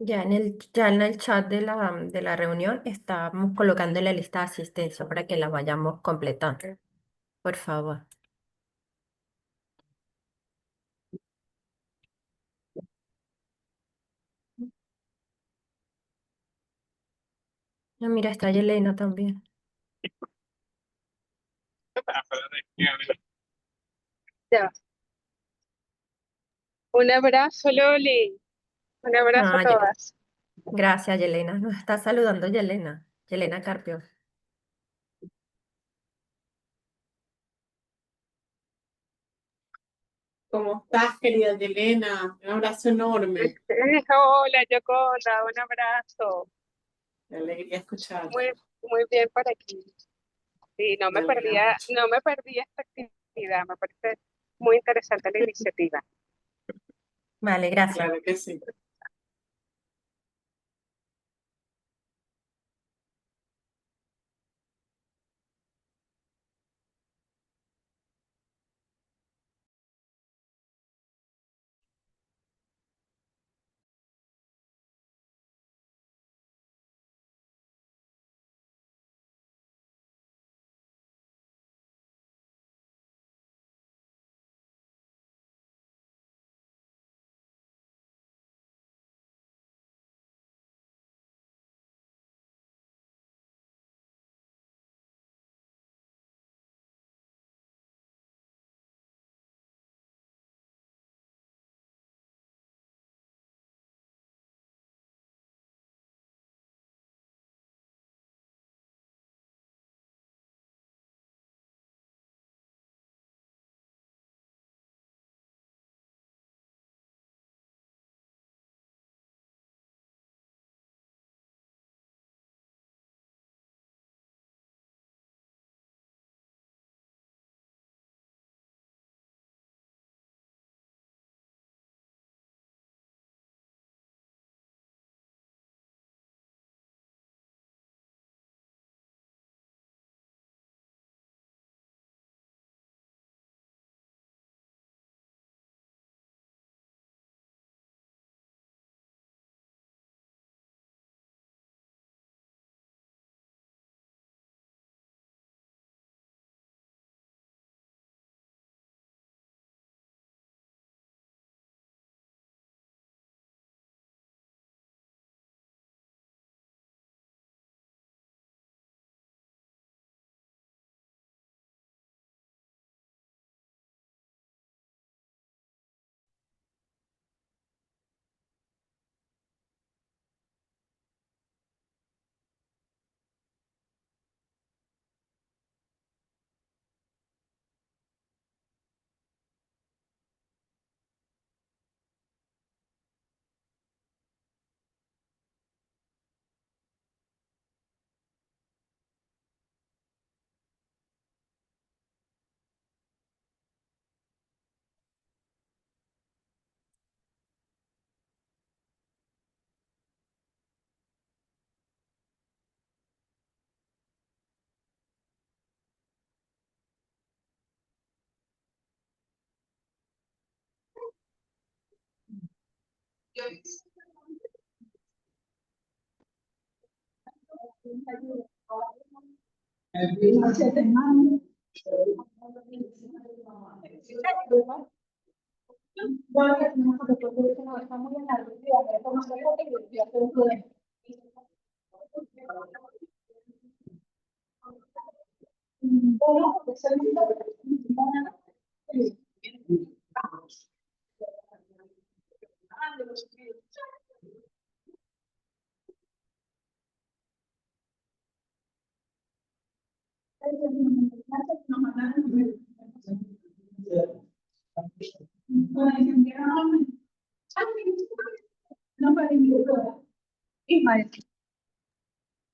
Ya en el chat de la reunión estamos colocando la lista de asistencia para que la vayamos completando. Por favor. Ah, mira, está Yelena también. Ya. Un abrazo, Loli. Un abrazo a Ah, todas. gracias, Yelena. Nos está saludando Yelena. Yelena Carpio. ¿Cómo estás, querida Elena? Un abrazo enorme. Hola, Yoconda, un abrazo. Qué alegría escucharte. Muy, muy bien por aquí. Sí, Me alegra mucho. no me perdí esta actividad. Me parece muy interesante la iniciativa. Vale, gracias. Claro que sí.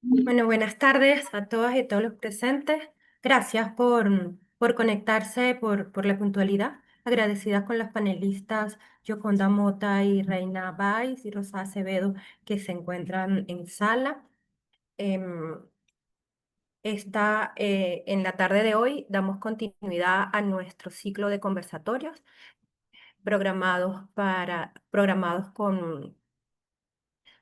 Bueno, buenas tardes a todas y todos los presentes. Gracias por conectarse, por la puntualidad. Agradecidas con las panelistas Yoconda Mota y Reina Báez y Rosa Acevedo que se encuentran en sala. Em, en la tarde de hoy damos continuidad a nuestro ciclo de conversatorios programados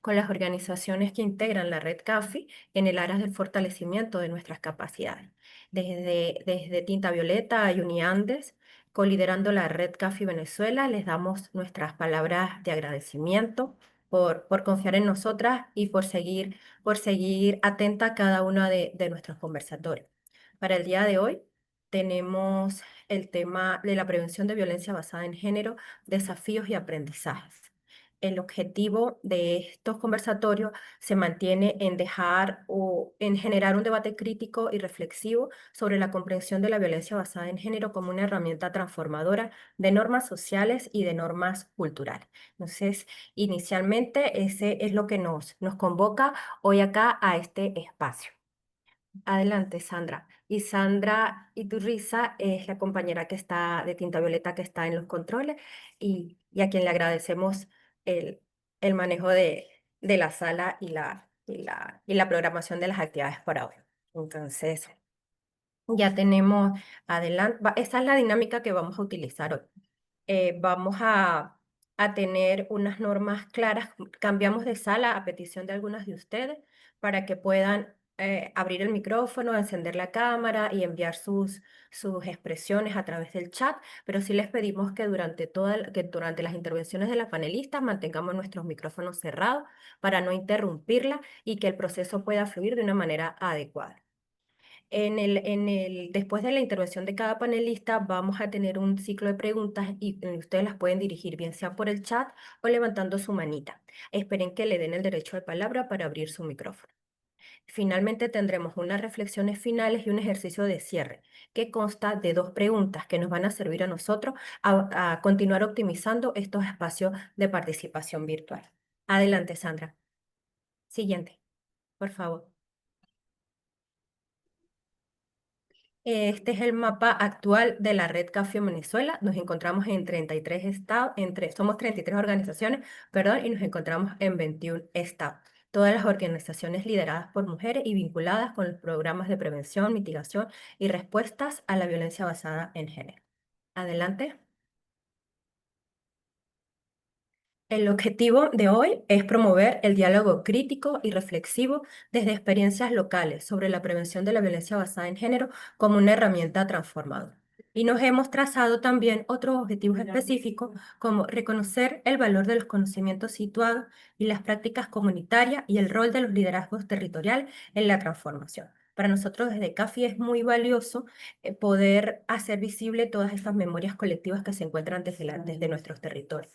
con las organizaciones que integran la red CAFI en el área del fortalecimiento de nuestras capacidades. Desde Tinta Violeta y Uniandes, coliderando la red CAFI Venezuela, les damos nuestras palabras de agradecimiento por confiar en nosotras y por seguir atenta a cada uno de nuestros conversatorios. Para el día de hoy tenemos el tema de la prevención de violencia basada en género, desafíos y aprendizajes. El objetivo de estos conversatorios se mantiene en dejar o en generar un debate crítico y reflexivo sobre la comprensión de la violencia basada en género como una herramienta transformadora de normas sociales y de normas culturales. Entonces, inicialmente ese es lo que nos convoca hoy acá a este espacio. Adelante, Sandra. Y Sandra Iturriza es la compañera que está de Tinta Violeta que está en los controles y a quien le agradecemos el, el manejo de la sala y la programación de las actividades para hoy. Entonces, ya tenemos adelante, esa es la dinámica que vamos a utilizar hoy. Vamos a tener unas normas claras. Cambiamos de sala a petición de algunas de ustedes para que puedan abrir el micrófono, encender la cámara y enviar sus expresiones a través del chat, pero sí les pedimos que que durante las intervenciones de las panelistas mantengamos nuestros micrófonos cerrados para no interrumpirla y que el proceso pueda fluir de una manera adecuada. Después de la intervención de cada panelista, vamos a tener un ciclo de preguntas y ustedes las pueden dirigir bien sea por el chat o levantando su manita. Esperen que le den el derecho de palabra para abrir su micrófono. Finalmente tendremos unas reflexiones finales y un ejercicio de cierre que consta de 2 preguntas que nos van a servir a nosotros a continuar optimizando estos espacios de participación virtual. Adelante, Sandra. Siguiente, por favor. Este es el mapa actual de la red CAFI en Venezuela. Nos encontramos en 33 estados, somos 33 organizaciones, perdón, y nos encontramos en 21 estados. Todas las organizaciones lideradas por mujeres y vinculadas con los programas de prevención, mitigación y respuestas a la violencia basada en género. Adelante. El objetivo de hoy es promover el diálogo crítico y reflexivo desde experiencias locales sobre la prevención de la violencia basada en género como una herramienta transformadora. Y nos hemos trazado también otros objetivos específicos como reconocer el valor de los conocimientos situados y las prácticas comunitarias y el rol de los liderazgos territoriales en la transformación. Para nosotros desde CAFI es muy valioso poder hacer visible todas estas memorias colectivas que se encuentran desde nuestros territorios.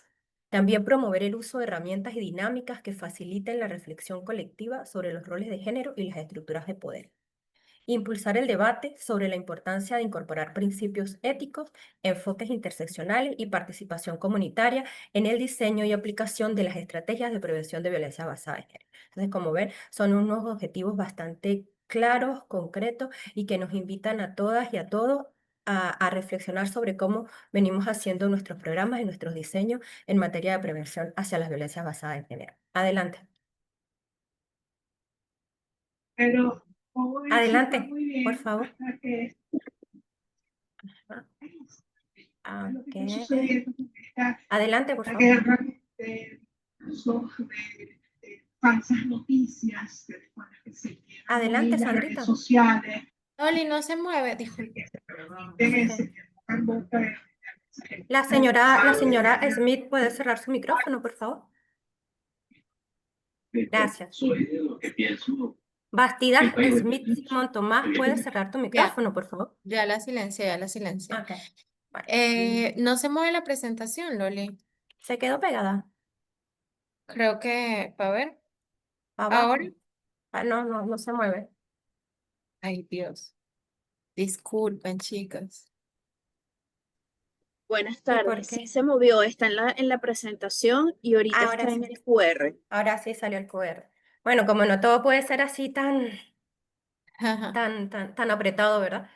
También promover el uso de herramientas y dinámicas que faciliten la reflexión colectiva sobre los roles de género y las estructuras de poder. Impulsar el debate sobre la importancia de incorporar principios éticos, enfoques interseccionales y participación comunitaria en el diseño y aplicación de las estrategias de prevención de violencia basada en género. Entonces, como ven, son unos objetivos bastante claros, concretos y que nos invitan a todas y a todos a reflexionar sobre cómo venimos haciendo nuestros programas y nuestros diseños en materia de prevención hacia las violencias basadas en género. Adelante. Pero todo eso está Adelante, muy por bien favor. hasta que lo que está Ok. sucediendo con Adelante, por esta favor. guerra de uso de falsas noticias con las que se llenan hoy Adelante, las redes Sandrita. sociales, Oli, no se mueve, disculpe. que se permiten Ok. se en boca de mensajes La señora Smith puede cerrar su micrófono, por favor. Gracias. Bastidas Smith Simón Tomás, ¿puede cerrar tu Ya, micrófono, por favor? ya la silencié, ya la silencié. Ok. Bueno, No se mueve la presentación, Loli. se quedó pegada. Creo que, a ver, ahora. Abajo. Ah, no, no, no se mueve. Ay, Dios. Disculpen, chicas. Buenas ¿Y por tardes. Sí qué? se movió, está en la presentación y ahorita Ahora está en sí. el QR. Ahora sí salió el QR. Bueno, como no todo puede ser así tan apretado, ¿verdad?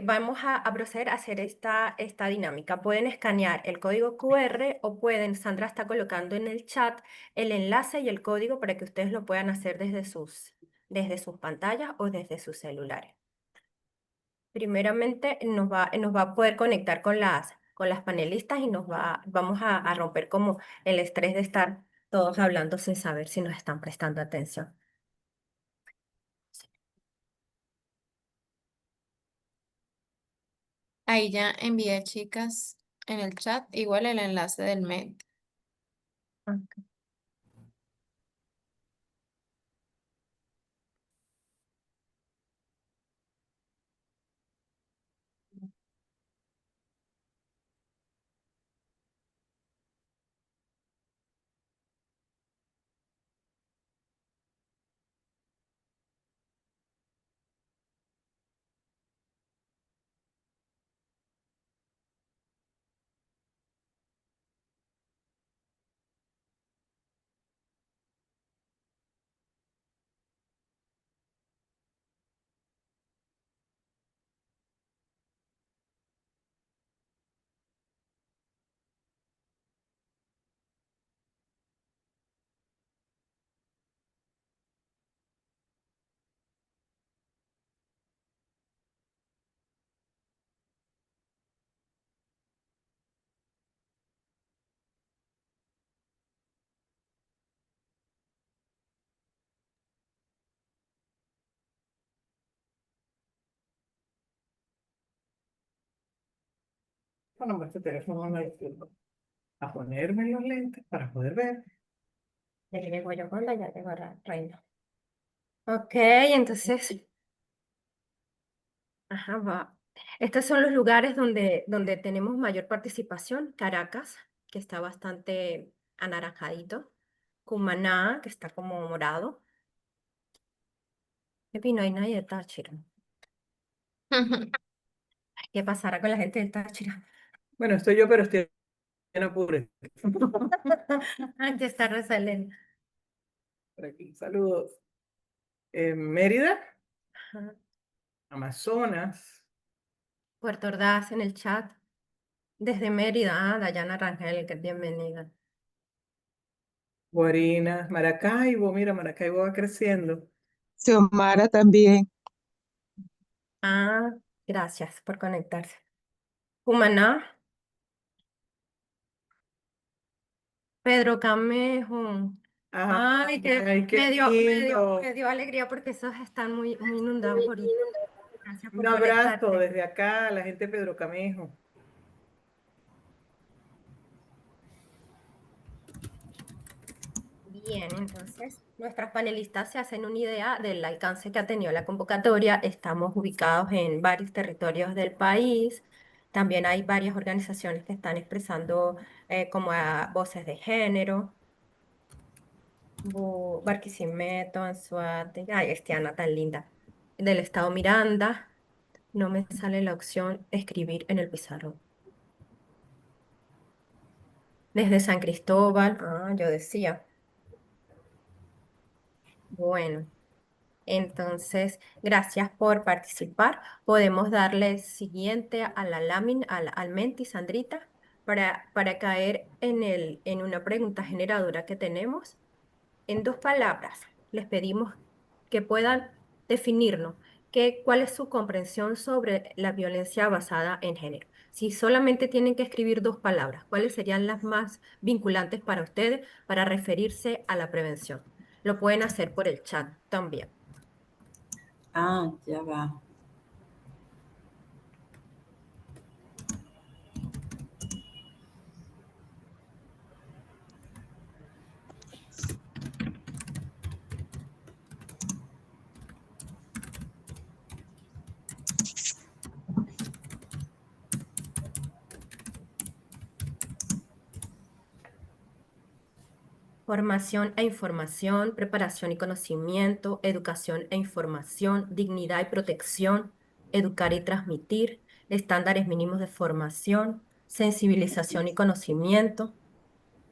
Vamos a proceder a hacer esta dinámica. Pueden escanear el código QR o pueden, Sandra está colocando en el chat el enlace y el código para que ustedes lo puedan hacer desde sus pantallas o desde sus celulares. Primeramente nos va a poder conectar con las panelistas y vamos a romper como el estrés de estar todos hablando sin saber si nos están prestando atención. Ahí ya envié, chicas, en el chat, igual el enlace del mail. Ok. Bueno, este teléfono no me sirve. A ponerme los lentes para poder ver. Ya llegó Yoconda, ya llegó Reina. Ok, entonces, ajá, va. Estos son los lugares donde tenemos mayor participación. Caracas, que está bastante anaranjadito. Cumaná, que está como morado. Epi, no hay nadie de Táchira. ¿Qué pasará con la gente de Táchira? Bueno, estoy yo, pero estoy en apures. Aquí está Rosalén. Por aquí, saludos. Mérida, Ajá. Amazonas, Puerto Ordaz en el chat. Desde Mérida, Dayana Rangel, que es bienvenida. Guarinas, Maracaibo. Mira, Maracaibo va creciendo. Xiomara también. Ah, gracias por conectarse. Cumaná, Pedro Camejo. Ay, que Ay, qué lindo. me dio alegría porque esos están muy inundados ahorita. Gracias Un por abrazo conectarte. desde acá a la gente de Pedro Camejo. Bien, entonces nuestras panelistas se hacen una idea del alcance que ha tenido la convocatoria. Estamos ubicados en varios territorios del país. También hay varias organizaciones que están expresando como voces de género. Barquisimeto, Anzoátegui, ay, Estiana tan linda. Del estado Miranda, no me sale la opción escribir en el pizarrón. Desde San Cristóbal, yo decía. Bueno. Entonces, gracias por participar. Podemos darle siguiente a la lámina, al menti, Sandrita, para caer en una pregunta generadora que tenemos. En dos palabras, les pedimos que puedan definirnos cuál es su comprensión sobre la violencia basada en género. Si solamente tienen que escribir dos palabras, ¿cuáles serían las más vinculantes para ustedes para referirse a la prevención? Lo pueden hacer por el chat también. Ah, ya va. Formación e información, preparación y conocimiento, educación e información, dignidad y protección, educar y transmitir, estándares mínimos de formación, sensibilización y conocimiento,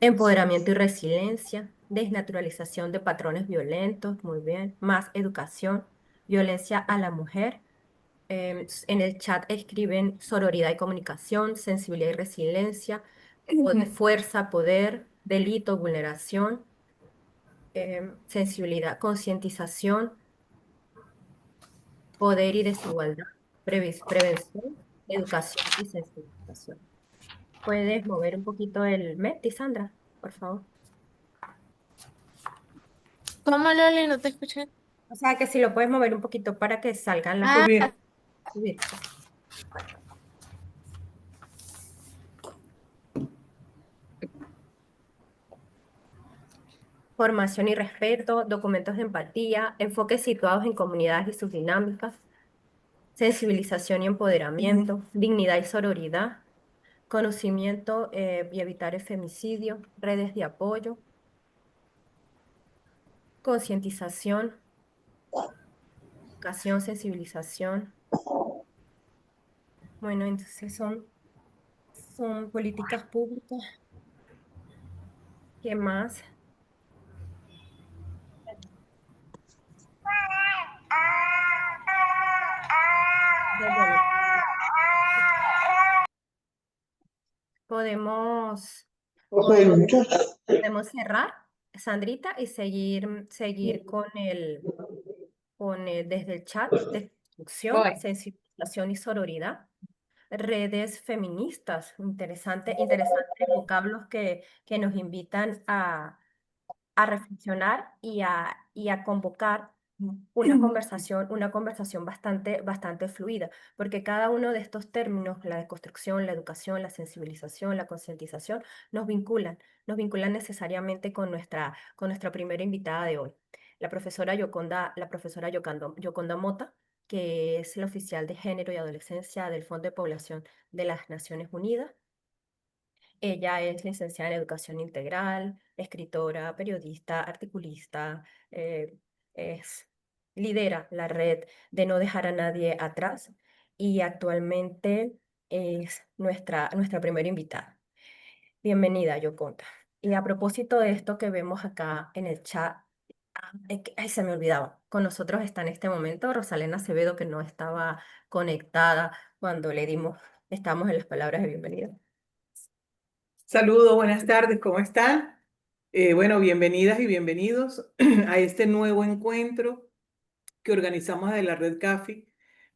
empoderamiento y resiliencia, desnaturalización de patrones violentos, muy bien, más educación, violencia a la mujer. En el chat escriben sororidad y comunicación, sensibilidad y resiliencia, fuerza, poder, delito, vulneración, sensibilidad, concientización, poder y desigualdad, prevención, educación y sensibilización. ¿Puedes mover un poquito el MET, Sandra, por favor? ¿Cómo, Loli? No te escuché. O sea que si lo puedes mover un poquito para que salgan las... Ah, Subir. Subir. Formación y respeto, documentos de empatía, enfoques situados en comunidades y sus dinámicas, sensibilización y empoderamiento, dignidad y sororidad, conocimiento y evitar el femicidio, redes de apoyo, concientización, educación, sensibilización. Bueno, entonces son políticas públicas. ¿Qué más? Bueno, podemos, podemos, podemos cerrar, Sandrita, y seguir desde el chat de instrucción, Voy. sensibilización y sororidad. Redes feministas, interesantes vocablos que nos invitan a reflexionar y a convocar una conversación bastante fluida, porque cada uno de estos términos, la deconstrucción, la educación, la sensibilización, la concientización, nos vinculan necesariamente con nuestra primera invitada de hoy, la profesora Yoconda Mota, que es la oficial de Género y Adolescencia del Fondo de Población de las Naciones Unidas. Ella es licenciada en Educación Integral, escritora, periodista, articulista, eh, lidera la red de No Dejar a Nadie Atrás y actualmente es nuestra primera invitada. Bienvenida, Yoconda. Y a propósito de esto que vemos acá en el chat, ay, se me olvidaba, con nosotros está en este momento Rosalena Acevedo, que no estaba conectada cuando estamos en las palabras de bienvenida. Saludos, buenas tardes, ¿cómo están? Bueno, bienvenidas y bienvenidos a este nuevo encuentro que organizamos de la Red CAFI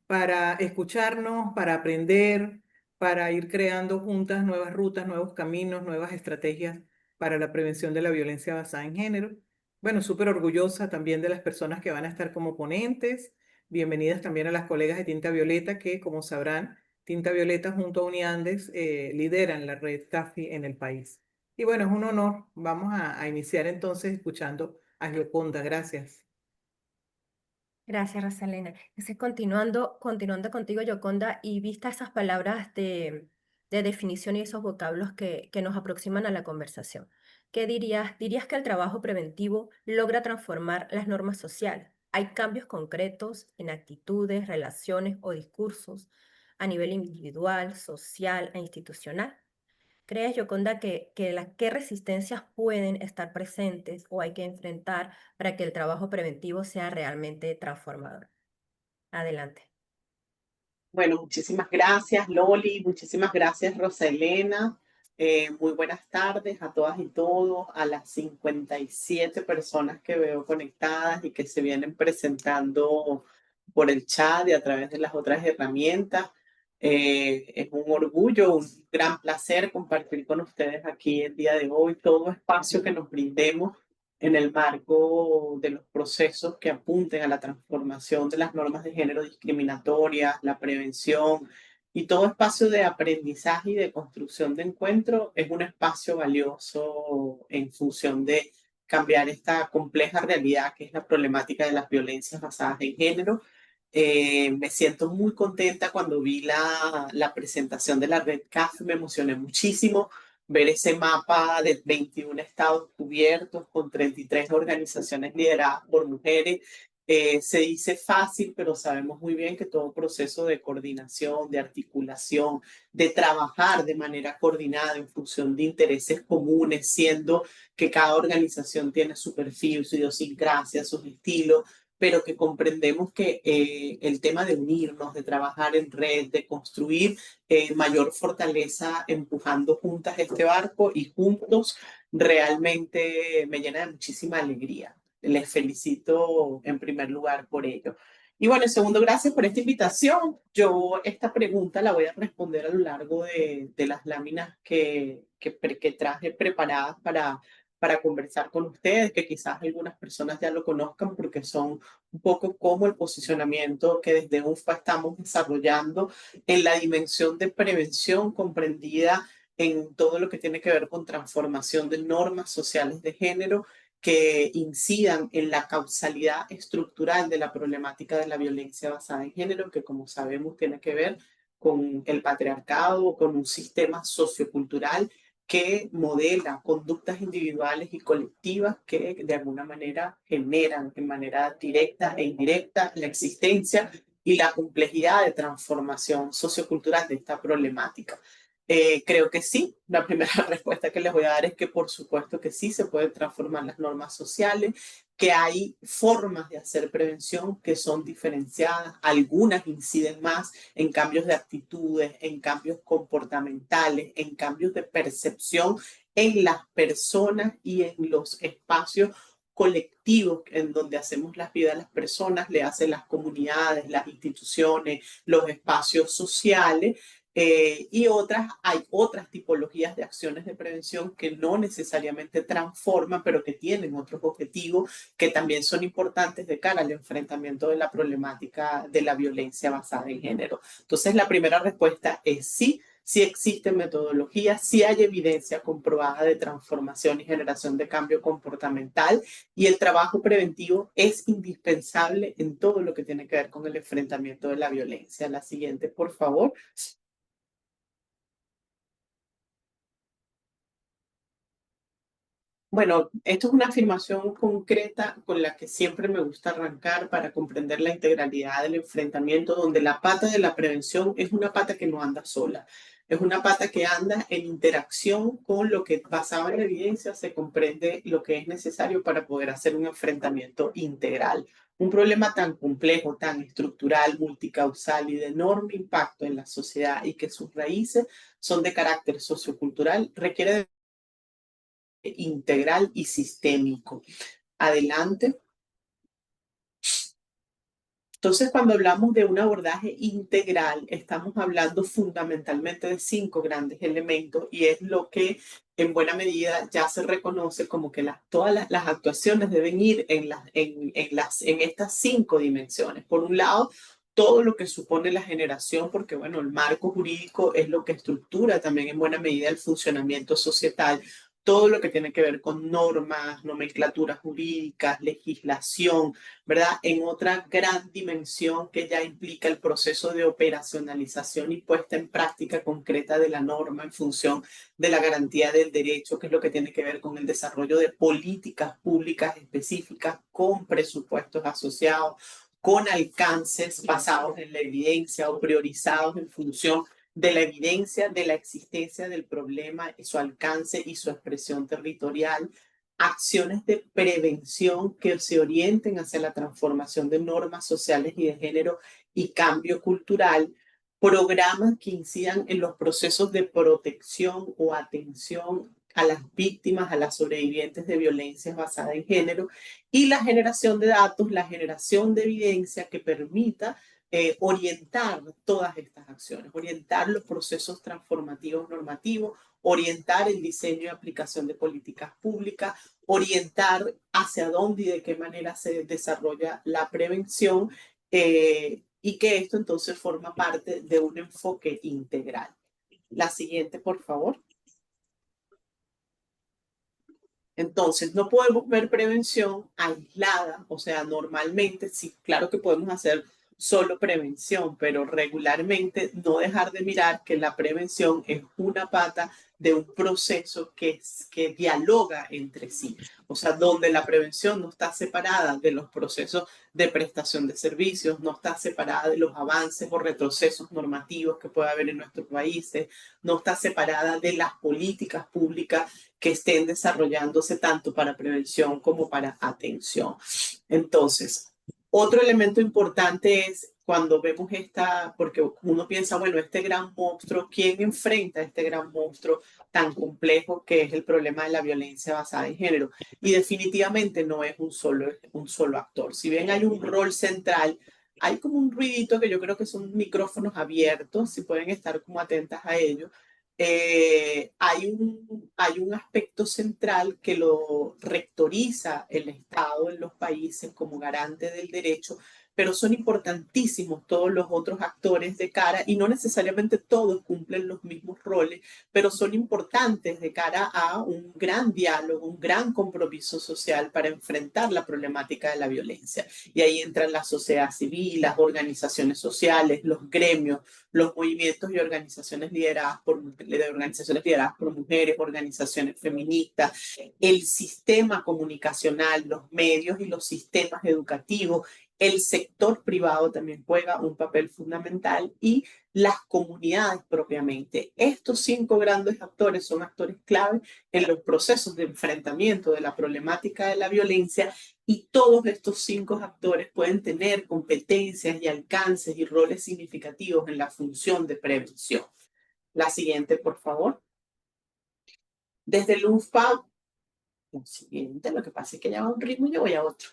para escucharnos, para aprender, para ir creando juntas nuevas rutas, nuevos caminos, nuevas estrategias para la prevención de la violencia basada en género. Bueno, súper orgullosa también de las personas que van a estar como ponentes. Bienvenidas también a las colegas de Tinta Violeta que, como sabrán, Tinta Violeta junto a Uniandes lideran la Red CAFI en el país. Y bueno, es un honor. Vamos a iniciar entonces escuchando a Gioconda. Gracias. Gracias, Rosalena. Entonces, continuando contigo, Yoconda, y vista esas palabras de definición y esos vocablos que nos aproximan a la conversación, ¿qué dirías? ¿Dirías que el trabajo preventivo logra transformar las normas sociales? ¿Hay cambios concretos en actitudes, relaciones o discursos a nivel individual, social e institucional? ¿Crees, Yoconda, qué resistencias pueden estar presentes o hay que enfrentar para que el trabajo preventivo sea realmente transformador? Adelante. Bueno, muchísimas gracias, Loli, muchísimas gracias, Roselena. Muy buenas tardes a todas y todos, a las 57 personas que veo conectadas y que se vienen presentando por el chat y a través de las otras herramientas. Es un orgullo, un gran placer compartir con ustedes aquí el día de hoy todo espacio que nos brindemos en el marco de los procesos que apunten a la transformación de las normas de género discriminatorias, la prevención y todo espacio de aprendizaje y de construcción de encuentro es un espacio valioso en función de cambiar esta compleja realidad que es la problemática de las violencias basadas en género. Me siento muy contenta cuando vi la presentación de la Red CAF, me emocioné muchísimo ver ese mapa de 21 estados cubiertos con 33 organizaciones lideradas por mujeres. Se dice fácil, pero sabemos muy bien que todo proceso de coordinación, de articulación, de trabajar de manera coordinada en función de intereses comunes, siendo que cada organización tiene su perfil, su idiosincrasia, sus estilos, pero que comprendemos que el tema de unirnos, de trabajar en red, de construir mayor fortaleza empujando juntas este barco y juntos realmente me llena de muchísima alegría. Les felicito en primer lugar por ello. Y bueno, en segundo, gracias por esta invitación. Yo esta pregunta la voy a responder a lo largo de las láminas que traje preparadas para conversar con ustedes, que quizás algunas personas ya lo conozcan porque son un poco como el posicionamiento que desde UNFPA estamos desarrollando en la dimensión de prevención comprendida en todo lo que tiene que ver con transformación de normas sociales de género que incidan en la causalidad estructural de la problemática de la violencia basada en género, que como sabemos tiene que ver con el patriarcado, con un sistema sociocultural que modela conductas individuales y colectivas que de alguna manera generan de manera directa e indirecta la existencia y la complejidad de transformación sociocultural de esta problemática. Creo que sí. La primera respuesta que les voy a dar es que por supuesto que sí se pueden transformar las normas sociales, que hay formas de hacer prevención que son diferenciadas. Algunas inciden más en cambios de actitudes, en cambios comportamentales, en cambios de percepción en las personas y en los espacios colectivos en donde hacemos las vidas de las personas, le hacen las comunidades, las instituciones, los espacios sociales. Y hay otras tipologías de acciones de prevención que no necesariamente transforman, pero que tienen otros objetivos que también son importantes de cara al enfrentamiento de la problemática de la violencia basada en género. Entonces, la primera respuesta es sí. Sí existen metodologías, sí hay evidencia comprobada de transformación y generación de cambio comportamental, y el trabajo preventivo es indispensable en todo lo que tiene que ver con el enfrentamiento de la violencia. La siguiente, por favor. Bueno, esto es una afirmación concreta con la que siempre me gusta arrancar para comprender la integralidad del enfrentamiento, donde la pata de la prevención es una pata que no anda sola, es una pata que anda en interacción con lo que basado en la evidencia se comprende lo que es necesario para poder hacer un enfrentamiento integral. Un problema tan complejo, tan estructural, multicausal y de enorme impacto en la sociedad y que sus raíces son de carácter sociocultural requiere de integral y sistémico. Adelante. Entonces, cuando hablamos de un abordaje integral, estamos hablando fundamentalmente de 5 grandes elementos y es lo que en buena medida ya se reconoce como que todas las actuaciones deben ir en estas 5 dimensiones. Por un lado, todo lo que supone la generación, porque bueno, el marco jurídico es lo que estructura también en buena medida el funcionamiento societal. Todo lo que tiene que ver con normas, nomenclaturas jurídicas, legislación, ¿verdad? En otra gran dimensión que ya implica el proceso de operacionalización y puesta en práctica concreta de la norma en función de la garantía del derecho, que es lo que tiene que ver con el desarrollo de políticas públicas específicas con presupuestos asociados, con alcances basados en la evidencia o priorizados en función de la evidencia de la existencia del problema, su alcance y su expresión territorial, acciones de prevención que se orienten hacia la transformación de normas sociales y de género y cambio cultural, programas que incidan en los procesos de protección o atención a las víctimas, a las sobrevivientes de violencias basadas en género, y la generación de datos, la generación de evidencia que permita orientar todas estas acciones, orientar los procesos transformativos normativos, orientar el diseño y aplicación de políticas públicas, orientar hacia dónde y de qué manera se desarrolla la prevención, y que esto entonces forma parte de un enfoque integral. La siguiente, por favor. Entonces, no podemos ver prevención aislada, o sea, normalmente sí, claro que podemos hacer solo prevención, pero regularmente no dejar de mirar que la prevención es una pata de un proceso que dialoga entre sí, o sea, donde la prevención no está separada de los procesos de prestación de servicios, no está separada de los avances o retrocesos normativos que puede haber en nuestros países, no está separada de las políticas públicas que estén desarrollándose tanto para prevención como para atención. Entonces, otro elemento importante es cuando vemos porque uno piensa, bueno, este gran monstruo, ¿quién enfrenta este gran monstruo tan complejo que es el problema de la violencia basada en género? Y definitivamente no es un solo actor. Si bien hay un rol central, hay como un ruidito que yo creo que son micrófonos abiertos, si pueden estar como atentas a ello, hay un aspecto central que lo rectoriza el Estado en los países como garante del derecho, pero son importantísimos todos los otros actores de cara, y no necesariamente todos cumplen los mismos roles, pero son importantes de cara a un gran diálogo, un gran compromiso social para enfrentar la problemática de la violencia. Y ahí entran la sociedad civil, las organizaciones sociales, los gremios, los movimientos y organizaciones lideradas por mujeres, organizaciones feministas, el sistema comunicacional, los medios y los sistemas educativos. El sector privado también juega un papel fundamental, y las comunidades propiamente. Estos 5 grandes actores son actores clave en los procesos de enfrentamiento de la problemática de la violencia, y todos estos 5 actores pueden tener competencias y alcances y roles significativos en la función de prevención. La siguiente, por favor. Desde el UNFPA, la siguiente, lo que pasa es que ya va un ritmo y yo voy a otro.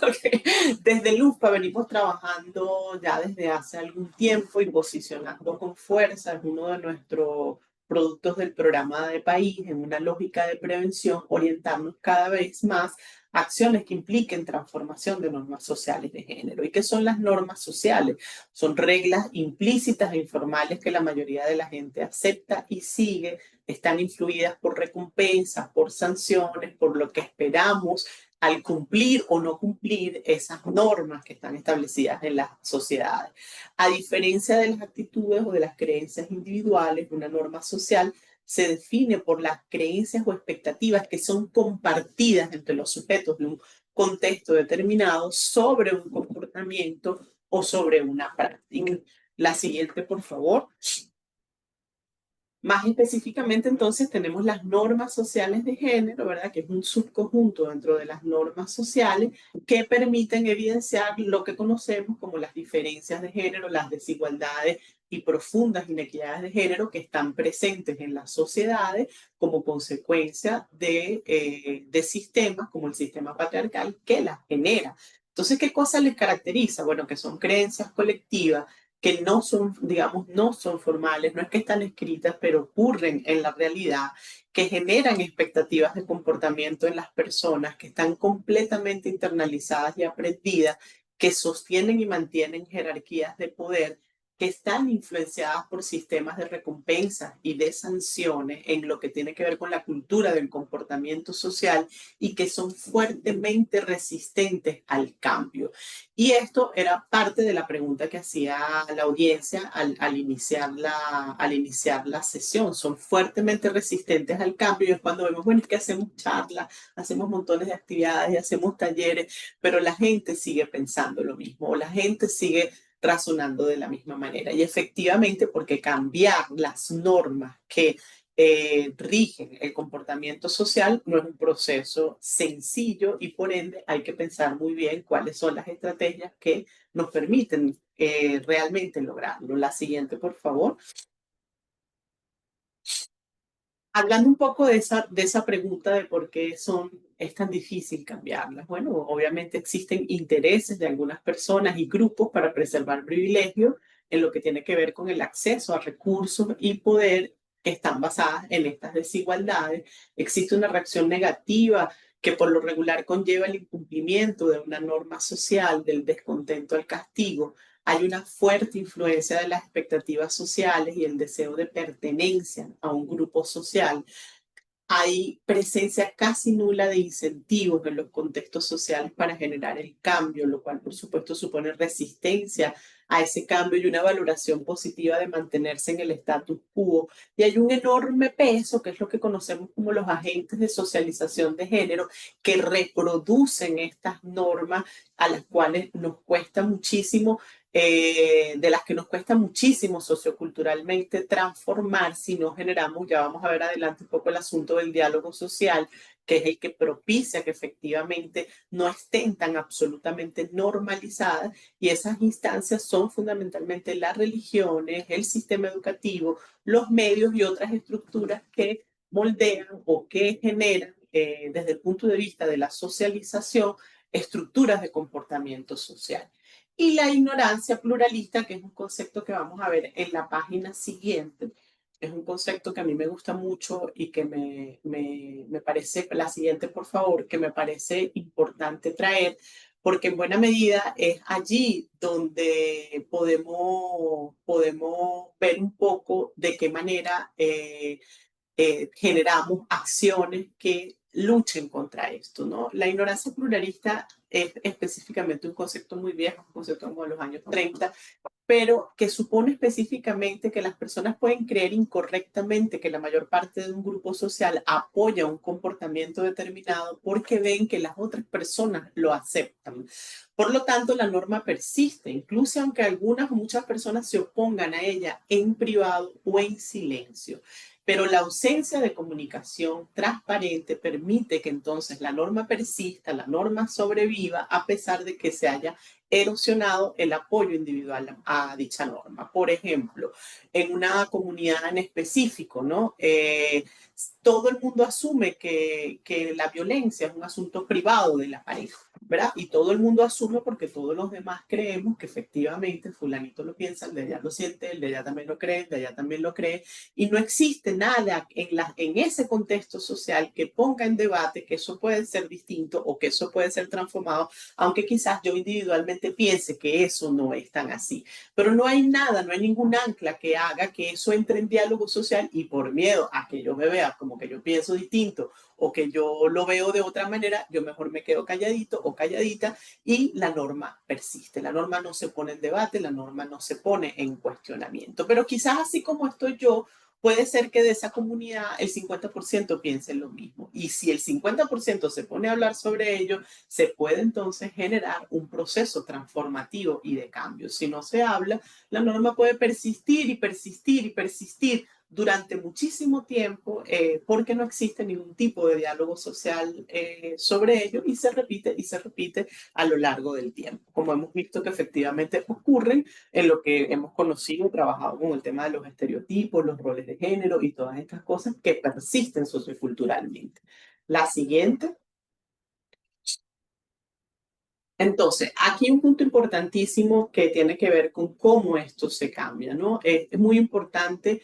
Okay. Desde el UNFPA venimos trabajando ya desde hace algún tiempo y posicionando con fuerza, es uno de nuestros productos del programa de país, en una lógica de prevención, orientarnos cada vez más a acciones que impliquen transformación de normas sociales de género. ¿Y qué son las normas sociales? Son reglas implícitas e informales que la mayoría de la gente acepta y sigue, están influidas por recompensas, por sanciones, por lo que esperamos al cumplir o no cumplir esas normas que están establecidas en las sociedades. A diferencia de las actitudes o de las creencias individuales, una norma social se define por las creencias o expectativas que son compartidas entre los sujetos de un contexto determinado sobre un comportamiento o sobre una práctica. La siguiente, por favor. Más específicamente, entonces, tenemos las normas sociales de género, ¿verdad? Que es un subconjunto dentro de las normas sociales que permiten evidenciar lo que conocemos como las diferencias de género, las desigualdades y profundas inequidades de género que están presentes en las sociedades como consecuencia de sistemas como el sistema patriarcal que las genera. Entonces, ¿qué cosa les caracteriza? Bueno, que son creencias colectivas que no son, digamos, no son formales, no es que están escritas, pero ocurren en la realidad, que generan expectativas de comportamiento en las personas, que están completamente internalizadas y aprendidas, que sostienen y mantienen jerarquías de poder, que están influenciadas por sistemas de recompensas y de sanciones en lo que tiene que ver con la cultura del comportamiento social, y que son fuertemente resistentes al cambio. Y esto era parte de la pregunta que hacía la audiencia al iniciar la sesión. Son fuertemente resistentes al cambio, y es cuando vemos, bueno, es que hacemos charlas, hacemos montones de actividades y hacemos talleres, pero la gente sigue pensando lo mismo, o la gente sigue razonando de la misma manera. Y efectivamente, porque cambiar las normas que rigen el comportamiento social no es un proceso sencillo, y por ende hay que pensar muy bien cuáles son las estrategias que nos permiten realmente lograrlo. La siguiente, por favor. Hablando un poco de esa pregunta de por qué es tan difícil cambiarlas. Bueno, obviamente existen intereses de algunas personas y grupos para preservar privilegios en lo que tiene que ver con el acceso a recursos y poder que están basadas en estas desigualdades. Existe una reacción negativa que por lo regular conlleva el incumplimiento de una norma social, del descontento al castigo. Hay una fuerte influencia de las expectativas sociales y el deseo de pertenencia a un grupo social. Hay presencia casi nula de incentivos en los contextos sociales para generar el cambio, lo cual por supuesto supone resistencia a ese cambio y una valoración positiva de mantenerse en el status quo. Y hay un enorme peso, que es lo que conocemos como los agentes de socialización de género, que reproducen estas normas a las cuales nos cuesta muchísimo, de las que nos cuesta muchísimo socioculturalmente transformar si no generamos, ya vamos a ver adelante un poco el asunto del diálogo social, que es el que propicia que efectivamente no estén tan absolutamente normalizadas, y esas instancias son fundamentalmente las religiones, el sistema educativo, los medios y otras estructuras que moldean o que generan desde el punto de vista de la socialización estructuras de comportamiento social. Y la ignorancia pluralista, que es un concepto que vamos a ver en la página siguiente, es un concepto que a mí me gusta mucho y que me parece, la siguiente por favor, que me parece importante traer, porque en buena medida es allí donde podemos ver un poco de qué manera generamos acciones que luchen contra esto, ¿no? La ignorancia pluralista es específicamente un concepto muy viejo, un concepto como de los años 30, pero que supone específicamente que las personas pueden creer incorrectamente que la mayor parte de un grupo social apoya un comportamiento determinado porque ven que las otras personas lo aceptan. Por lo tanto, la norma persiste, incluso aunque algunas o muchas personas se opongan a ella en privado o en silencio. Pero la ausencia de comunicación transparente permite que entonces la norma persista, la norma sobreviva, a pesar de que se haya erosionado el apoyo individual a dicha norma. Por ejemplo, en una comunidad en específico, ¿no? Todo el mundo asume que la violencia es un asunto privado de la pareja, ¿verdad? Y todo el mundo asume porque todos los demás creemos que efectivamente fulanito lo piensa, el de allá lo siente, el de allá también lo cree, el de allá también lo cree, y no existe nada en ese contexto social que ponga en debate que eso puede ser distinto o que eso puede ser transformado, aunque quizás yo individualmente piense que eso no es tan así. Pero no hay nada, no hay ningún ancla que haga que eso entre en diálogo social, y por miedo a que yo me vea como que yo pienso distinto o que yo lo veo de otra manera, yo mejor me quedo calladito o calladita, y la norma persiste. La norma no se pone en debate, la norma no se pone en cuestionamiento. Pero quizás así como estoy yo, puede ser que de esa comunidad el 50% piense lo mismo. Y si el 50% se pone a hablar sobre ello, se puede entonces generar un proceso transformativo y de cambio. Si no se habla, la norma puede persistir y persistir y persistir durante muchísimo tiempo, porque no existe ningún tipo de diálogo social sobre ello, y se repite a lo largo del tiempo, como hemos visto que efectivamente ocurren en lo que hemos conocido, trabajado con el tema de los estereotipos, los roles de género y todas estas cosas que persisten socioculturalmente. La siguiente. Entonces, aquí un punto importantísimo que tiene que ver con cómo esto se cambia, ¿no? Es muy importante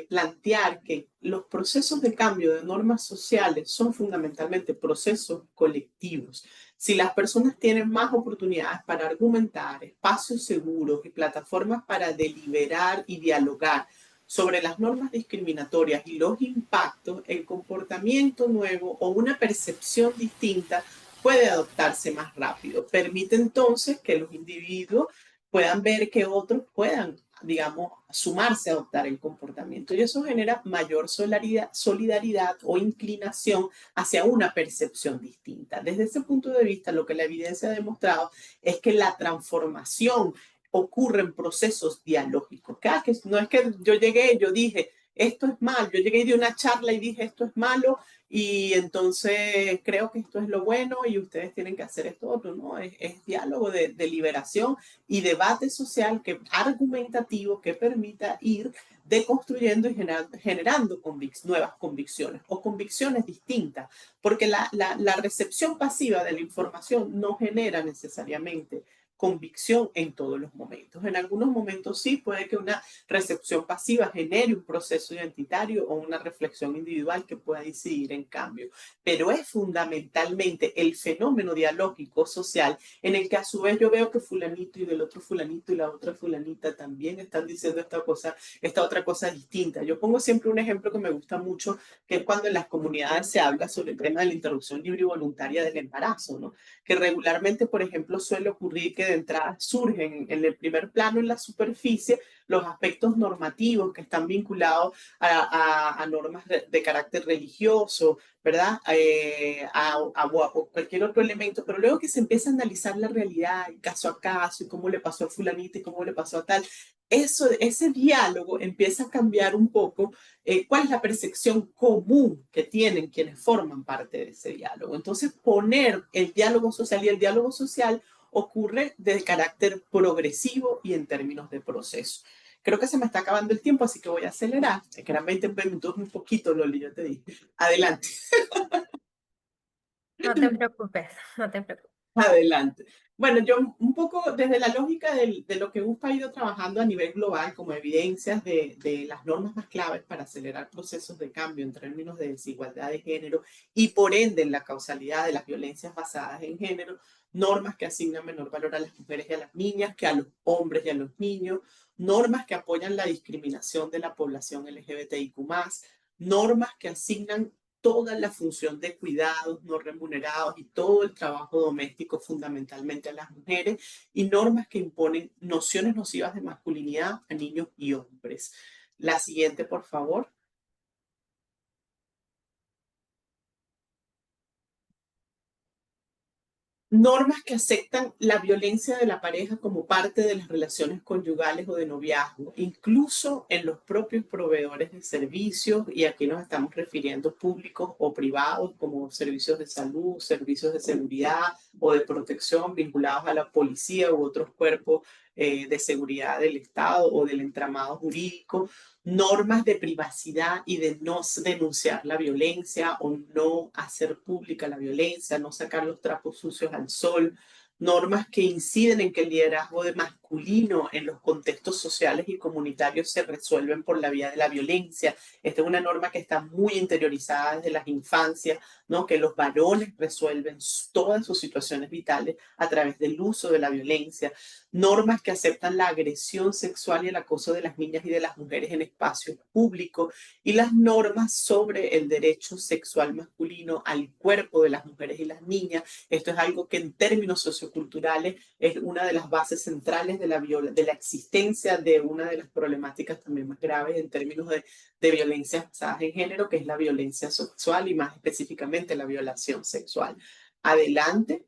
plantear que los procesos de cambio de normas sociales son fundamentalmente procesos colectivos. Si las personas tienen más oportunidades para argumentar, espacios seguros y plataformas para deliberar y dialogar sobre las normas discriminatorias y los impactos, el comportamiento nuevo o una percepción distinta puede adoptarse más rápido. Permite entonces que los individuos puedan ver que otros puedan, digamos, sumarse a adoptar el comportamiento. Y eso genera mayor solidaridad o inclinación hacia una percepción distinta. Desde ese punto de vista, lo que la evidencia ha demostrado es que la transformación ocurre en procesos dialógicos. Que no es que yo llegué, yo dije, esto es malo, yo llegué y di una charla y dije, esto es malo, y entonces creo que esto es lo bueno y ustedes tienen que hacer esto otro, ¿no? Es diálogo de deliberación y debate social argumentativo que permita ir deconstruyendo y generando nuevas convicciones o convicciones distintas, porque la recepción pasiva de la información no genera necesariamente convicción en todos los momentos. En algunos momentos sí puede que una recepción pasiva genere un proceso identitario o una reflexión individual que pueda incidir en cambio, pero es fundamentalmente el fenómeno dialógico social en el que a su vez yo veo que fulanito y del otro fulanito y la otra fulanita también están diciendo esta otra cosa distinta. Yo pongo siempre un ejemplo que me gusta mucho, que es cuando en las comunidades se habla sobre el tema de la interrupción libre y voluntaria del embarazo, ¿no? Que regularmente, por ejemplo, suele ocurrir que de entrada surgen en el primer plano, en la superficie, los aspectos normativos que están vinculados a normas de carácter religioso, ¿verdad? A cualquier otro elemento, pero luego que se empieza a analizar la realidad, caso a caso, y cómo le pasó a fulanita y cómo le pasó a tal, ese diálogo empieza a cambiar un poco cuál es la percepción común que tienen quienes forman parte de ese diálogo. Entonces, poner el diálogo social, y el diálogo social ocurre de carácter progresivo y en términos de proceso. Creo que se me está acabando el tiempo, así que voy a acelerar. Que eran 20 minutos, un poquito, Loli, yo te dije. Adelante. No te preocupes, no te preocupes. Adelante. Bueno, yo un poco desde la lógica de lo que USP ha ido trabajando a nivel global como evidencias de las normas más claves para acelerar procesos de cambio en términos de desigualdad de género y por ende en la causalidad de las violencias basadas en género, normas que asignan menor valor a las mujeres y a las niñas que a los hombres y a los niños, normas que apoyan la discriminación de la población LGBTIQ+, normas que asignan toda la función de cuidados no remunerados y todo el trabajo doméstico fundamentalmente a las mujeres y normas que imponen nociones nocivas de masculinidad a niños y hombres. La siguiente, por favor. Normas que aceptan la violencia de la pareja como parte de las relaciones conyugales o de noviazgo, incluso en los propios proveedores de servicios, y aquí nos estamos refiriendo públicos o privados, como servicios de salud, servicios de seguridad o de protección vinculados a la policía u otros cuerpos de seguridad del Estado o del entramado jurídico, normas de privacidad y de no denunciar la violencia o no hacer pública la violencia, no sacar los trapos sucios al sol, normas que inciden en que el liderazgo de masculino en los contextos sociales y comunitarios se resuelven por la vía de la violencia. Esta es una norma que está muy interiorizada desde las infancias, ¿no? Que los varones resuelven todas sus situaciones vitales a través del uso de la violencia. Normas que aceptan la agresión sexual y el acoso de las niñas y de las mujeres en espacios públicos y las normas sobre el derecho sexual masculino al cuerpo de las mujeres y las niñas. Esto es algo que en términos socioculturales es una de las bases centrales de la existencia de una de las problemáticas también más graves en términos de violencias basadas en género, que es la violencia sexual y más específicamente la violación sexual. Adelante.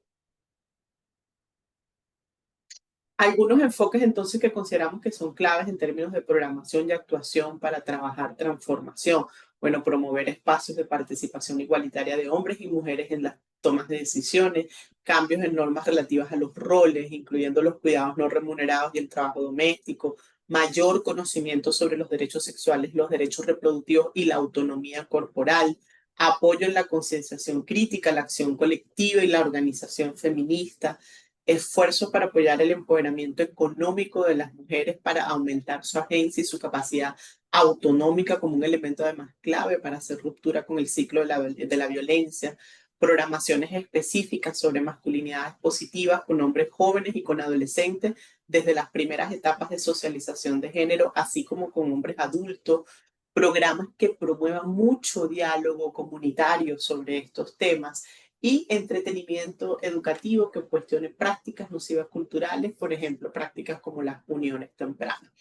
Algunos enfoques entonces que consideramos que son claves en términos de programación y actuación para trabajar transformación. Bueno, promover espacios de participación igualitaria de hombres y mujeres en las tomas de decisiones, cambios en normas relativas a los roles, incluyendo los cuidados no remunerados y el trabajo doméstico, mayor conocimiento sobre los derechos sexuales, los derechos reproductivos y la autonomía corporal, apoyo en la concienciación crítica, la acción colectiva y la organización feminista, esfuerzos para apoyar el empoderamiento económico de las mujeres para aumentar su agencia y su capacidad autonómica como un elemento además clave para hacer ruptura con el ciclo de la violencia, programaciones específicas sobre masculinidades positivas con hombres jóvenes y con adolescentes desde las primeras etapas de socialización de género, así como con hombres adultos, programas que promuevan mucho diálogo comunitario sobre estos temas y entretenimiento educativo que cuestione prácticas nocivas culturales, por ejemplo, prácticas como las uniones tempranas.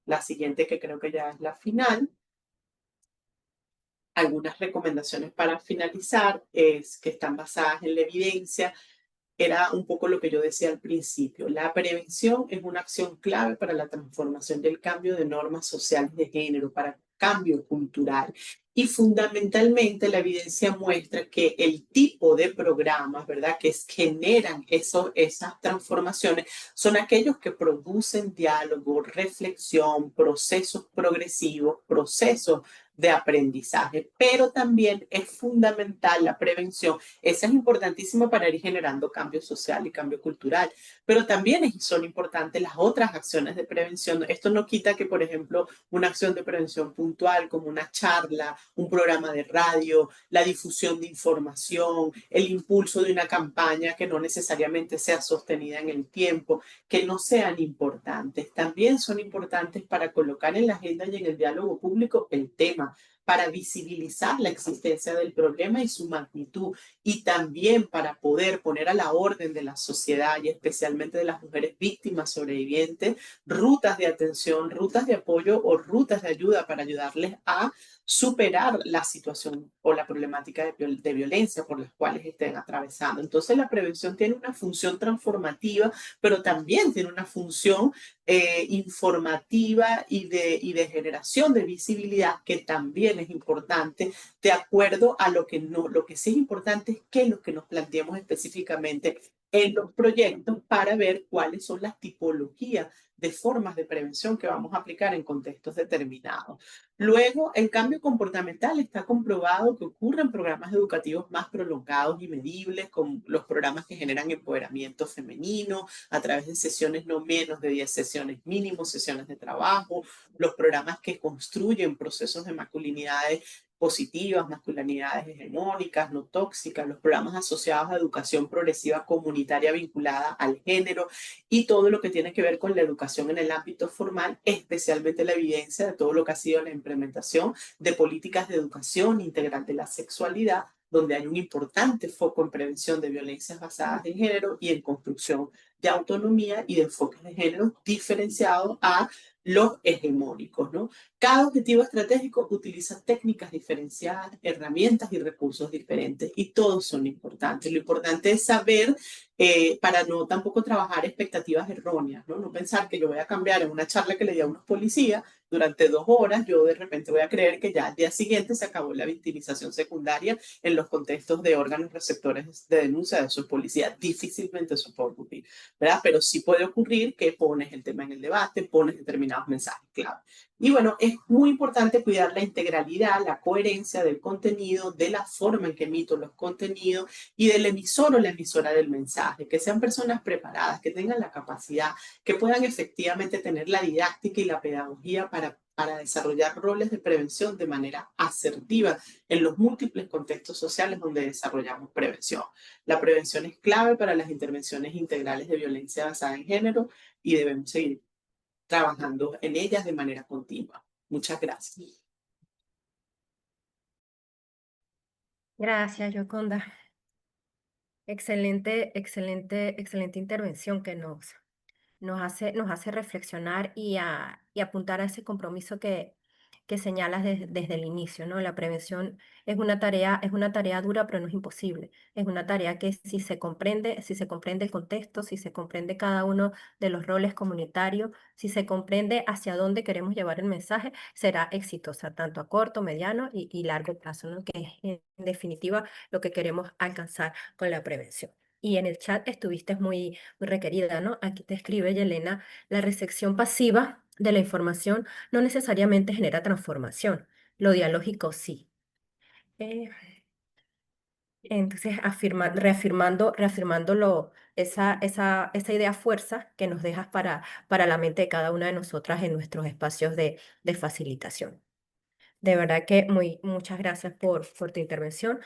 La siguiente, que creo que ya es la final. Algunas recomendaciones para finalizar es que están basadas en la evidencia. Era un poco lo que yo decía al principio. La prevención es una acción clave para la transformación del cambio de normas sociales de género, para cambio cultural. Y fundamentalmente la evidencia muestra que el tipo de programas, ¿verdad?, que generan esas transformaciones son aquellos que producen diálogo, reflexión, procesos progresivos, procesos de aprendizaje, pero también es fundamental la prevención. Esa es importantísima para ir generando cambio social y cambio cultural, pero también son importantes las otras acciones de prevención. Esto no quita que, por ejemplo, una acción de prevención puntual como una charla, un programa de radio, la difusión de información, el impulso de una campaña que no necesariamente sea sostenida en el tiempo, que no sean importantes. También son importantes para colocar en la agenda y en el diálogo público el tema, para visibilizar la existencia del problema y su magnitud, y también para poder poner a la orden de la sociedad y especialmente de las mujeres víctimas sobrevivientes rutas de atención, rutas de apoyo o rutas de ayuda para ayudarles a superar la situación o la problemática de violencia por las cuales estén atravesando. Entonces la prevención tiene una función transformativa, pero también tiene una función informativa y de generación de visibilidad, que también es importante, de acuerdo a lo que sí es importante es que lo que nos planteemos específicamente en los proyectos para ver cuáles son las tipologías de formas de prevención que vamos a aplicar en contextos determinados. Luego, el cambio comportamental está comprobado que ocurre en programas educativos más prolongados y medibles, con los programas que generan empoderamiento femenino a través de sesiones no menos de 10 sesiones mínimo, sesiones de trabajo, los programas que construyen procesos de masculinidades positivas, masculinidades hegemónicas, no tóxicas, los programas asociados a educación progresiva comunitaria vinculada al género y todo lo que tiene que ver con la educación en el ámbito formal, especialmente la evidencia de todo lo que ha sido la implementación de políticas de educación integral de la sexualidad, donde hay un importante foco en prevención de violencias basadas en género y en construcción de autonomía y de enfoques de género diferenciados a los hegemónicos, ¿no? Cada objetivo estratégico utiliza técnicas diferenciadas, herramientas y recursos diferentes y todos son importantes. Lo importante es saber para no tampoco trabajar expectativas erróneas, ¿no? No pensar que yo voy a cambiar en una charla que le di a unos policías durante 2 horas, yo de repente voy a creer que ya al día siguiente se acabó la victimización secundaria en los contextos de órganos receptores de denuncia de esos policías. Difícilmente eso puede ocurrir, ¿verdad? Pero sí puede ocurrir que pones el tema en el debate, pones determinados mensajes clave. Y bueno, es muy importante cuidar la integralidad, la coherencia del contenido, de la forma en que emito los contenidos y del emisor o la emisora del mensaje, que sean personas preparadas, que tengan la capacidad, que puedan efectivamente tener la didáctica y la pedagogía para desarrollar roles de prevención de manera asertiva en los múltiples contextos sociales donde desarrollamos prevención. La prevención es clave para las intervenciones integrales de violencia basada en género y debemos seguir trabajando en ellas de manera continua. Muchas gracias. Gracias, Yoconda. Excelente, excelente, excelente intervención que nos hace reflexionar y apuntar a ese compromiso que señalas desde el inicio, ¿no? La prevención es una tarea dura, pero no es imposible. Es una tarea que si se comprende el contexto, si se comprende cada uno de los roles comunitarios, si se comprende hacia dónde queremos llevar el mensaje, será exitosa, tanto a corto, mediano y largo plazo, ¿no? Que es en definitiva lo que queremos alcanzar con la prevención. Y en el chat estuviste muy requerida, ¿no? Aquí te escribe Yelena, la recepción pasiva de la información no necesariamente genera transformación, lo dialógico sí. Eh, entonces, reafirmando esa idea fuerza que nos dejas para la mente de cada una de nosotras en nuestros espacios de facilitación. De verdad que muchas gracias por tu intervención.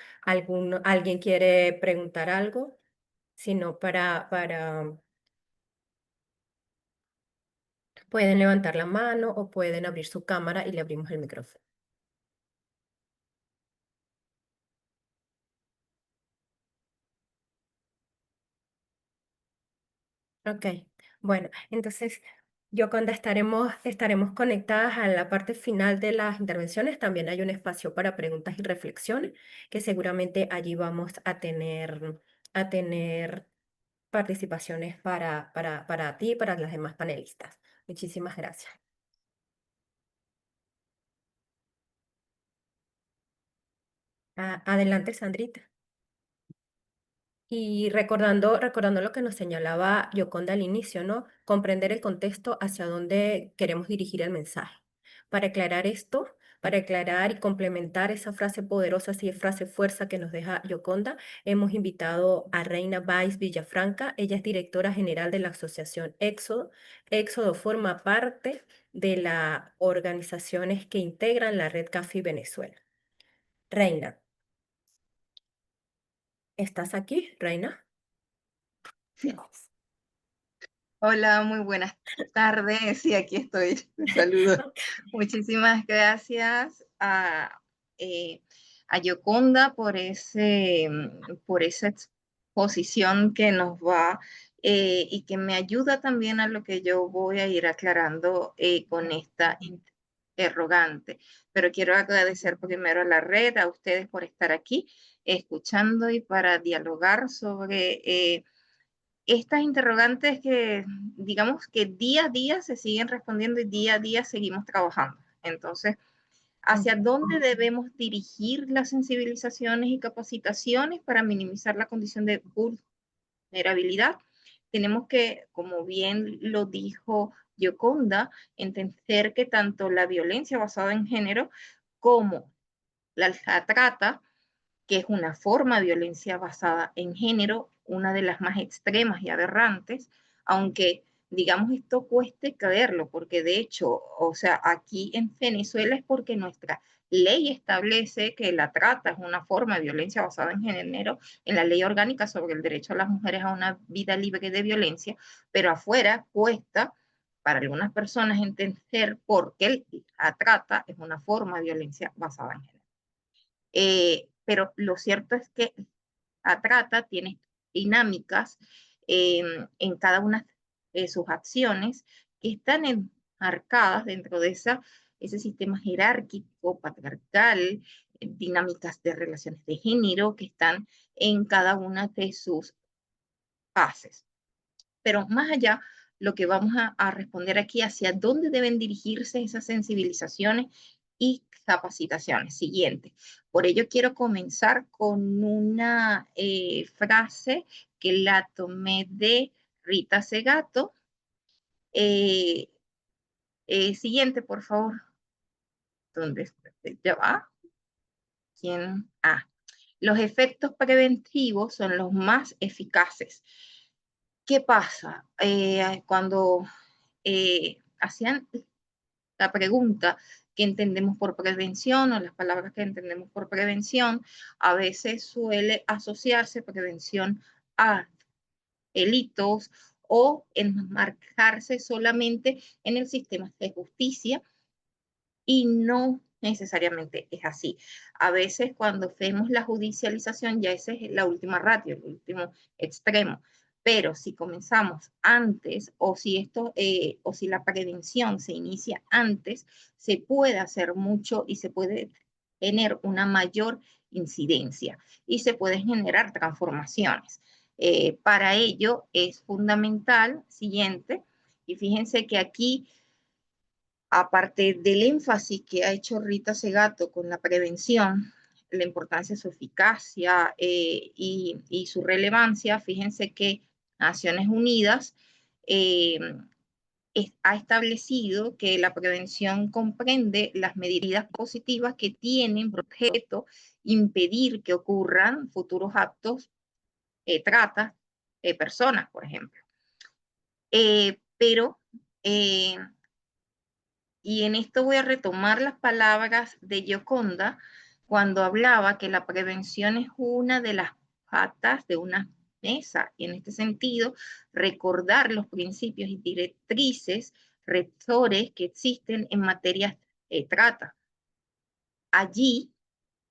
¿Alguien quiere preguntar algo? Si no, pueden levantar la mano o pueden abrir su cámara y le abrimos el micrófono. Ok, bueno, entonces Yoconda, estaremos conectadas a la parte final de las intervenciones. También hay un espacio para preguntas y reflexiones, que seguramente allí vamos a tener participaciones para ti y para las demás panelistas. Muchísimas gracias. Adelante, Sandrita. Y recordando lo que nos señalaba Yoconda al inicio, ¿no? Comprender el contexto hacia dónde queremos dirigir el mensaje. Para aclarar esto, para aclarar y complementar esa frase poderosa, esa frase fuerza que nos deja Yoconda, hemos invitado a Reina Báez Villafranca. Ella es directora general de la asociación Éxodo. Éxodo forma parte de las organizaciones que integran la red CAFI Venezuela. Reina, ¿estás aquí, Reina? Sí. Hola, muy buenas tardes. Sí, aquí estoy. Saludos. Muchísimas gracias a Yoconda por esa exposición que nos va y que me ayuda también a lo que yo voy a ir aclarando con esta interrogante. Pero quiero agradecer primero a la red, a ustedes por estar aquí escuchando y para dialogar sobre estas interrogantes que, digamos, que día a día se siguen respondiendo y día a día seguimos trabajando. Entonces, ¿hacia dónde debemos dirigir las sensibilizaciones y capacitaciones para minimizar la condición de vulnerabilidad, tenemos que, como bien lo dijo Gioconda, entender que tanto la violencia basada en género como la trata, que es una forma de violencia basada en género, una de las más extremas y aberrantes, aunque digamos esto cueste creerlo, porque de hecho, o sea, aquí en Venezuela es porque nuestra ley establece que la trata es una forma de violencia basada en género en la ley orgánica sobre el derecho de las mujeres a una vida libre de violencia, pero afuera cuesta para algunas personas entender por qué la trata es una forma de violencia basada en género. Pero lo cierto es que la trata tiene dinámicas en cada una de sus acciones que están enmarcadas dentro de ese sistema jerárquico, patriarcal, dinámicas de relaciones de género que están en cada una de sus fases. Pero más allá, lo que vamos a responder aquí, hacia dónde deben dirigirse esas sensibilizaciones y capacitaciones. Siguiente. Por ello quiero comenzar con una frase que la tomé de Rita Segato. Siguiente, por favor. ¿Dónde ya va? ¿Quién? Ah. Los efectos preventivos son los más eficaces. ¿Qué pasa? Cuando hacían la pregunta que entendemos por prevención o las palabras que entendemos por prevención, a veces suele asociarse prevención a delitos o enmarcarse solamente en el sistema de justicia, y no necesariamente es así. A veces cuando vemos la judicialización, ya esa es la última ratio, el último extremo. Pero si comenzamos antes o si la prevención se inicia antes, se puede hacer mucho y se puede tener una mayor incidencia y se pueden generar transformaciones. Para ello es fundamental, siguiente, y fíjense que aquí, aparte del énfasis que ha hecho Rita Segato con la prevención, la importancia de su eficacia y su relevancia, fíjense que Naciones Unidas ha establecido que la prevención comprende las medidas positivas que tienen por objeto impedir que ocurran futuros actos de trata de personas, por ejemplo. Y en esto voy a retomar las palabras de Gioconda cuando hablaba que la prevención es una de las patas de una mesa. Y en este sentido, recordar los principios y directrices rectores que existen en materia de trata. Allí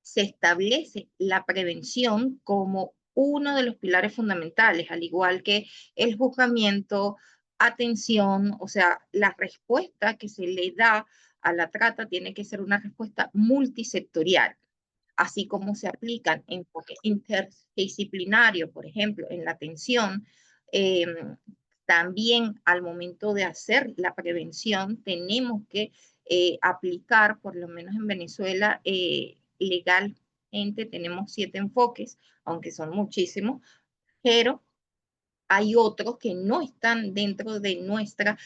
se establece la prevención como uno de los pilares fundamentales, al igual que el juzgamiento, atención, o sea, la respuesta que se le da a la trata tiene que ser una respuesta multisectorial, así como se aplican enfoques interdisciplinarios, por ejemplo, en la atención. También al momento de hacer la prevención tenemos que aplicar, por lo menos en Venezuela, legalmente tenemos 7 enfoques, aunque son muchísimos, pero hay otros que no están dentro de nuestra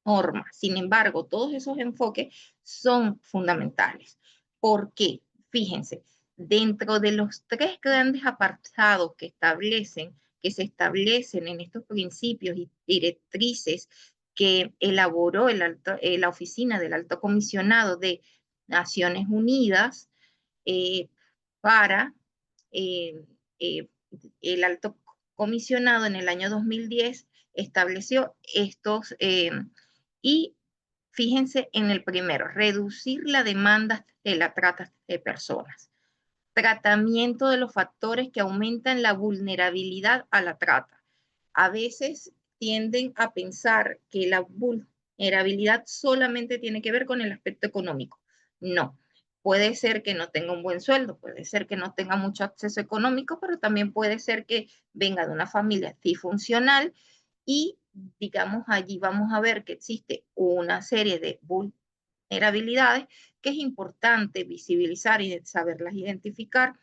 norma. Sin embargo, todos esos enfoques son fundamentales. ¿Por qué? Fíjense, dentro de los 3 grandes apartados que se establecen en estos principios y directrices que elaboró la Oficina del Alto Comisionado de Naciones Unidas para el Alto Comisionado en el año 2010 estableció estos y fíjense en el primero: reducir la demanda de la trata de personas, tratamiento de los factores que aumentan la vulnerabilidad a la trata. A veces tienden a pensar que la vulnerabilidad solamente tiene que ver con el aspecto económico. No. Puede ser que no tenga un buen sueldo, puede ser que no tenga mucho acceso económico, pero también puede ser que venga de una familia disfuncional y, digamos, allí vamos a ver que existe una serie de vulnerabilidades que es importante visibilizar y saberlas identificar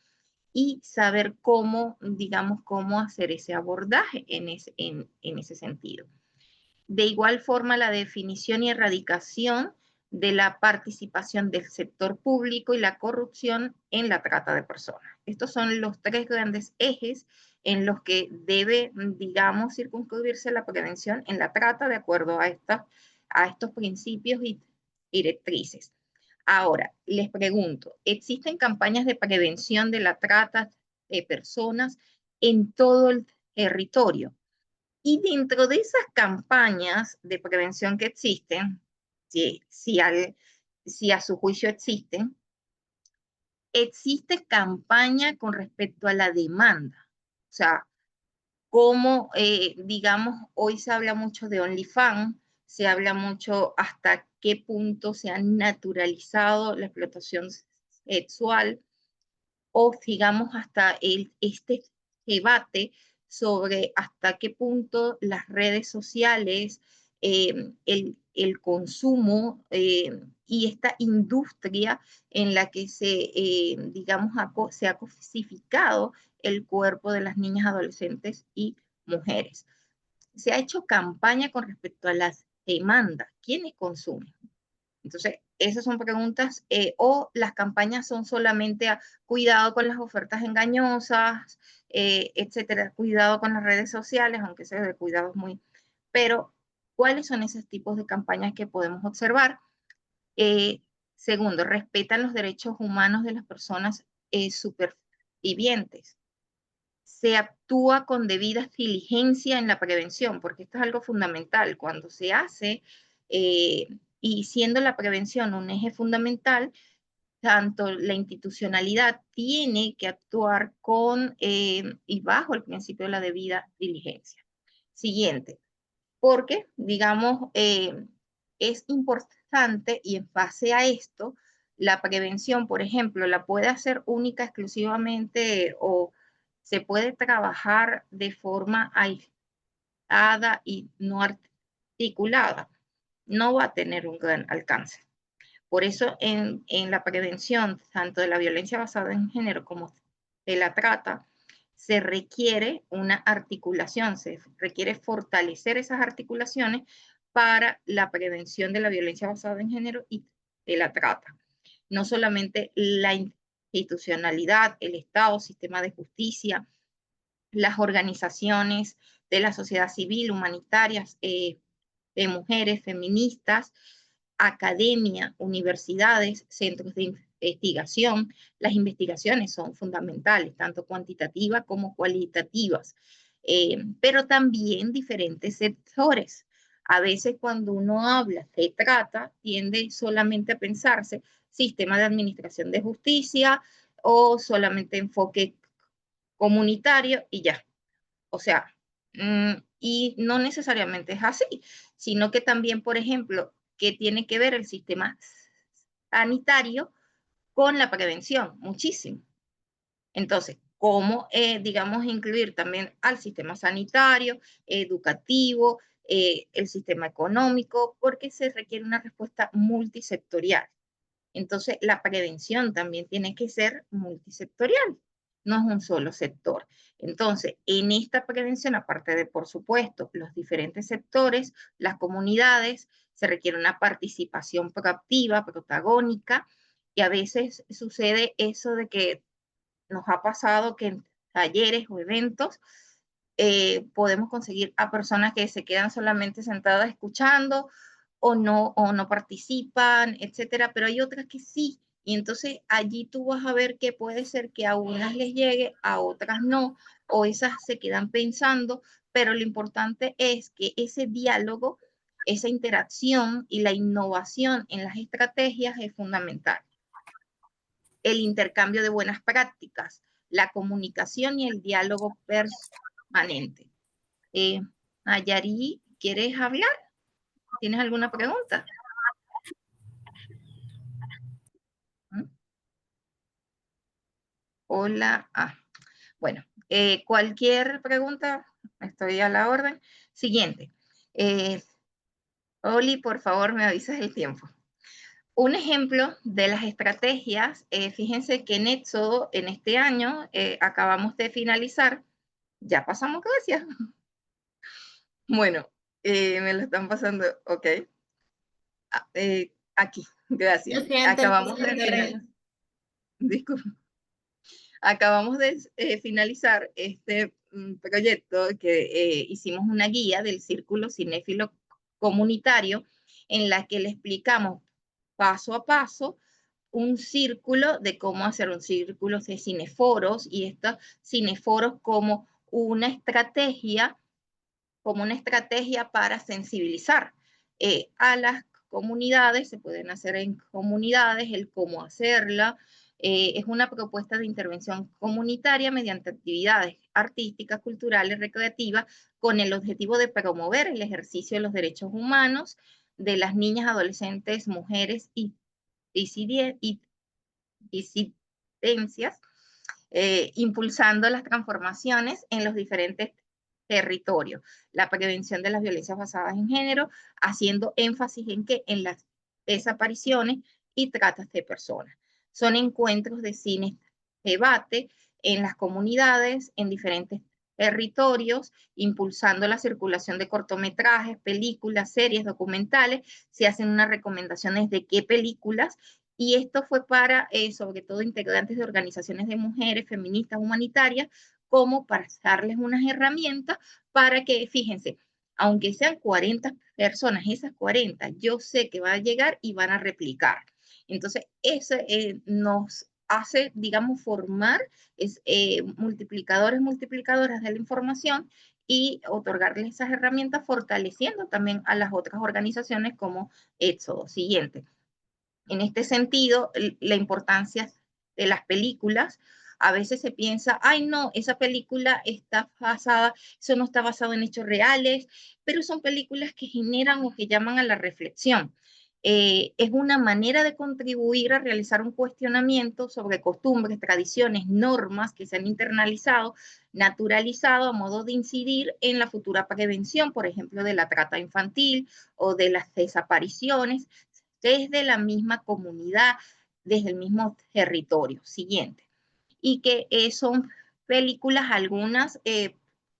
y saber cómo, digamos, cómo hacer ese abordaje en ese sentido. De igual forma, la definición y erradicación de la participación del sector público y la corrupción en la trata de personas. Estos son los tres grandes ejes en los que debe, digamos, circunscribirse la prevención en la trata de acuerdo a estos principios y directrices. Ahora, les pregunto, ¿existen campañas de prevención de la trata de personas en todo el territorio? Y dentro de esas campañas de prevención que existen, si a su juicio existen, existe campaña con respecto a la demanda. O sea, como, digamos, hoy se habla mucho de OnlyFans, se habla mucho hasta qué punto se ha naturalizado la explotación sexual, o digamos hasta este debate sobre hasta qué punto las redes sociales, el consumo y esta industria en la que digamos, se ha cosificado el cuerpo de las niñas, adolescentes y mujeres. Se ha hecho campaña con respecto a las demandas. ¿Quiénes consumen? Entonces, esas son preguntas, o las campañas son solamente a cuidado con las ofertas engañosas, etcétera, cuidado con las redes sociales, aunque sea de cuidados muy... Pero, ¿cuáles son esos tipos de campañas que podemos observar? Segundo, respetan los derechos humanos de las personas supervivientes. Se actúa con debida diligencia en la prevención, porque esto es algo fundamental. Cuando se hace, y siendo la prevención un eje fundamental, tanto la institucionalidad tiene que actuar con y bajo el principio de la debida diligencia. Siguiente, porque, digamos, es importante y en base a esto, la prevención, por ejemplo, la puede hacer única, exclusivamente, o se puede trabajar de forma aislada y no articulada. No va a tener un gran alcance. Por eso en la prevención, tanto de la violencia basada en género como de la trata, se requiere una articulación, se requiere fortalecer esas articulaciones para la prevención de la violencia basada en género y de la trata. No solamente la institucionalidad, el Estado, sistema de justicia, las organizaciones de la sociedad civil, humanitarias, de mujeres, feministas, academia, universidades, centros de investigación. Las investigaciones son fundamentales, tanto cuantitativas como cualitativas, pero también diferentes sectores. A veces cuando uno habla de trata, tiende solamente a pensarse sistema de administración de justicia o solamente enfoque comunitario y ya. O sea, y no necesariamente es así, sino que también, por ejemplo, que tiene que ver el sistema sanitario con la prevención, muchísimo. Entonces, ¿cómo, digamos, incluir también al sistema sanitario, educativo, el sistema económico? Porque se requiere una respuesta multisectorial. Entonces, la prevención también tiene que ser multisectorial, no es un solo sector. Entonces, en esta prevención, aparte de, por supuesto, los diferentes sectores, las comunidades, se requiere una participación proactiva, protagónica, y a veces sucede eso de que nos ha pasado que en talleres o eventos podemos conseguir a personas que se quedan solamente sentadas escuchando o no participan, etcétera, pero hay otras que sí. Y entonces allí tú vas a ver que puede ser que a unas les llegue, a otras no, o esas se quedan pensando, pero lo importante es que ese diálogo, esa interacción y la innovación en las estrategias es fundamental. El intercambio de buenas prácticas, la comunicación y el diálogo permanente. Nayari, ¿quieres hablar? ¿Tienes alguna pregunta? Hola. Bueno, cualquier pregunta, estoy a la orden. Siguiente. Oli, por favor, me avisas el tiempo. Un ejemplo de las estrategias, fíjense que en Éxodo, en este año, acabamos de finalizar, ya pasamos, gracias. Bueno, me lo están pasando, ok. Aquí, Lo gracias. siento, Acabamos de internet. disculpa. Acabamos de finalizar este proyecto que hicimos una guía del Círculo Cinéfilo Comunitario en la que le explicamos paso a paso un círculo de cómo hacer un círculo de cineforos y estos cineforos como una estrategia para sensibilizar a las comunidades, se pueden hacer en comunidades, el cómo hacerla. Es una propuesta de intervención comunitaria mediante actividades artísticas, culturales, recreativas, con el objetivo de promover el ejercicio de los derechos humanos de las niñas, adolescentes, mujeres y disidencias, impulsando las transformaciones en los diferentes territorios, la prevención de las violencias basadas en género, haciendo énfasis en que en las desapariciones y tratas de personas. Son encuentros de cine, debate en las comunidades, en diferentes territorios, impulsando la circulación de cortometrajes, películas, series, documentales. Se hacen unas recomendaciones de qué películas, y esto fue para, sobre todo, integrantes de organizaciones de mujeres, feministas, humanitarias, como para darles unas herramientas para que, fíjense, aunque sean 40 personas, esas 40, yo sé que va a llegar y van a replicar. Entonces, eso nos hace, digamos, formar multiplicadoras de la información y otorgarles esas herramientas, fortaleciendo también a las otras organizaciones como Éxodo. Siguiente. En este sentido, la importancia de las películas, a veces se piensa, ay no, esa película está basada, eso no está basado en hechos reales, pero son películas que generan o que llaman a la reflexión. Es una manera de contribuir a realizar un cuestionamiento sobre costumbres, tradiciones, normas que se han internalizado, naturalizado a modo de incidir en la futura prevención, por ejemplo, de la trata infantil o de las desapariciones, desde la misma comunidad, desde el mismo territorio. Siguiente. Y que son películas, algunas,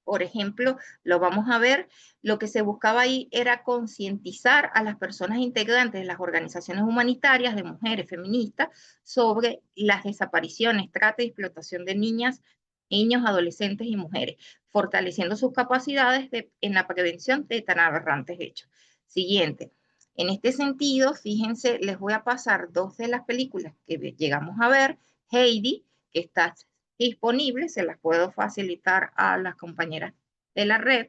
por ejemplo, lo vamos a ver, lo que se buscaba ahí era concientizar a las personas integrantes de las organizaciones humanitarias, de mujeres feministas, sobre las desapariciones, trata y explotación de niñas, niños, adolescentes y mujeres, fortaleciendo sus capacidades en la prevención de tan aberrantes hechos. Siguiente. En este sentido, fíjense, les voy a pasar dos de las películas que llegamos a ver. Heidi, que está disponible, se las puedo facilitar a las compañeras de la red.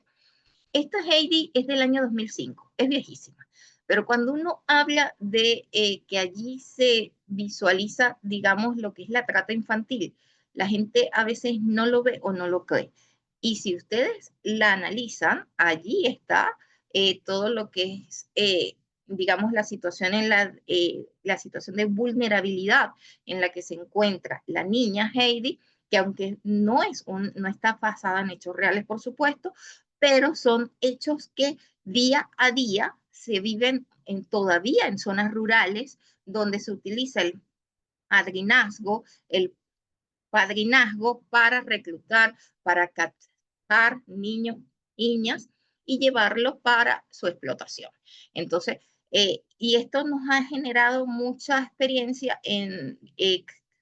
Esta Heidi es del año 2005, es viejísima, pero cuando uno habla de que allí se visualiza, digamos, lo que es la trata infantil, la gente a veces no lo ve o no lo cree. Y si ustedes la analizan, allí está todo lo que es, digamos, la situación la situación de vulnerabilidad en la que se encuentra la niña Heidi, que aunque no está basada en hechos reales, por supuesto, pero son hechos que día a día se viven todavía en zonas rurales donde se utiliza el padrinazgo para reclutar, para captar niños, niñas y llevarlos para su explotación. Entonces, y esto nos ha generado mucha experiencia en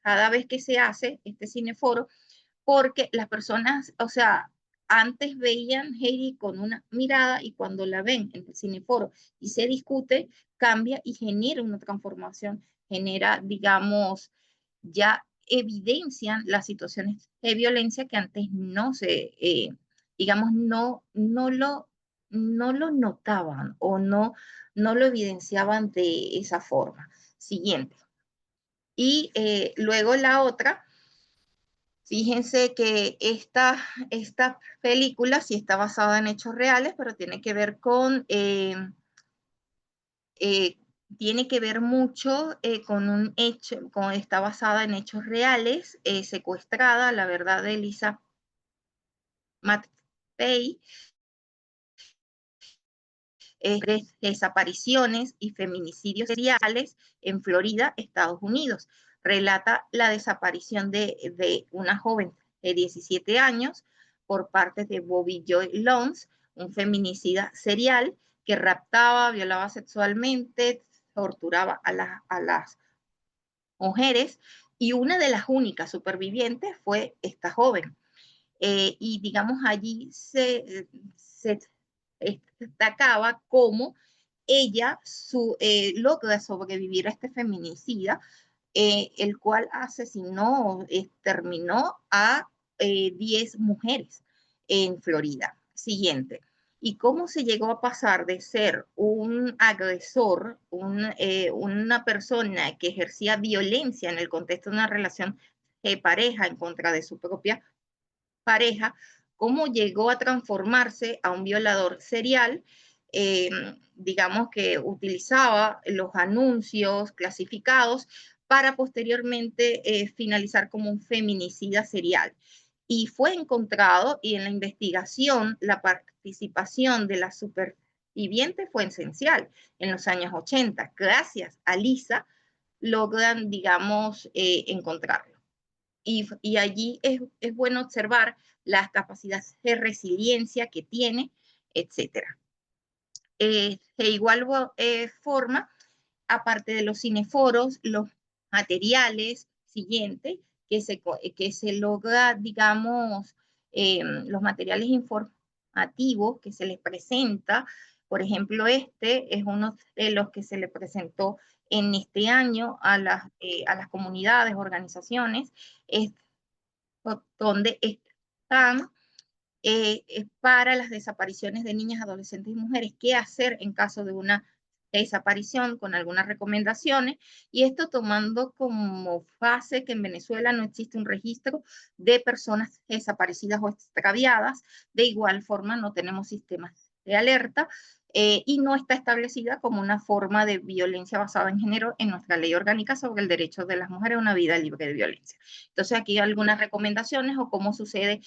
cada vez que se hace este cineforo, porque las personas, o sea, antes veían Heidi con una mirada y cuando la ven en el cineforo y se discute, cambia y genera una transformación, genera, digamos, ya evidencian las situaciones de violencia que antes no se, digamos, no lo notaban o no lo evidenciaban de esa forma. Siguiente. Y luego la otra. Fíjense que esta película sí está basada en hechos reales, pero tiene que ver tiene que ver mucho con un hecho, está basada en hechos reales, secuestrada, la verdad, de Elisa Mattei, desapariciones y feminicidios seriales en Florida, Estados Unidos. Relata la desaparición de una joven de 17 años por parte de Bobby Joy Lones, un feminicida serial que raptaba, violaba sexualmente, torturaba a las mujeres, y una de las únicas supervivientes fue esta joven. Y digamos, allí se destacaba cómo ella logra sobrevivir a este feminicida, el cual asesinó, exterminó a 10 mujeres en Florida. Siguiente. Y cómo se llegó a pasar de ser un agresor, una persona que ejercía violencia en el contexto de una relación de pareja en contra de su propia pareja, cómo llegó a transformarse a un violador serial. Digamos que utilizaba los anuncios clasificados para posteriormente finalizar como un feminicida serial. Y fue encontrado, y en la investigación la participación de la superviviente fue esencial en los años 80. Gracias a Lisa logran, digamos, encontrarlo. Y allí es bueno observar las capacidades de resiliencia que tiene, etc. De igual forma, aparte de los cineforos, los materiales siguientes que se logra, digamos, los materiales informativos que se les presenta. Por ejemplo, este es uno de los que se le presentó en este año a las comunidades, organizaciones, donde están para las desapariciones de niñas, adolescentes y mujeres, qué hacer en caso de una desaparición, con algunas recomendaciones, y esto tomando como base que en Venezuela no existe un registro de personas desaparecidas o extraviadas. De igual forma, no tenemos sistemas de alerta y no está establecida como una forma de violencia basada en género en nuestra ley orgánica sobre el derecho de las mujeres a una vida libre de violencia. Entonces, aquí hay algunas recomendaciones o cómo sucede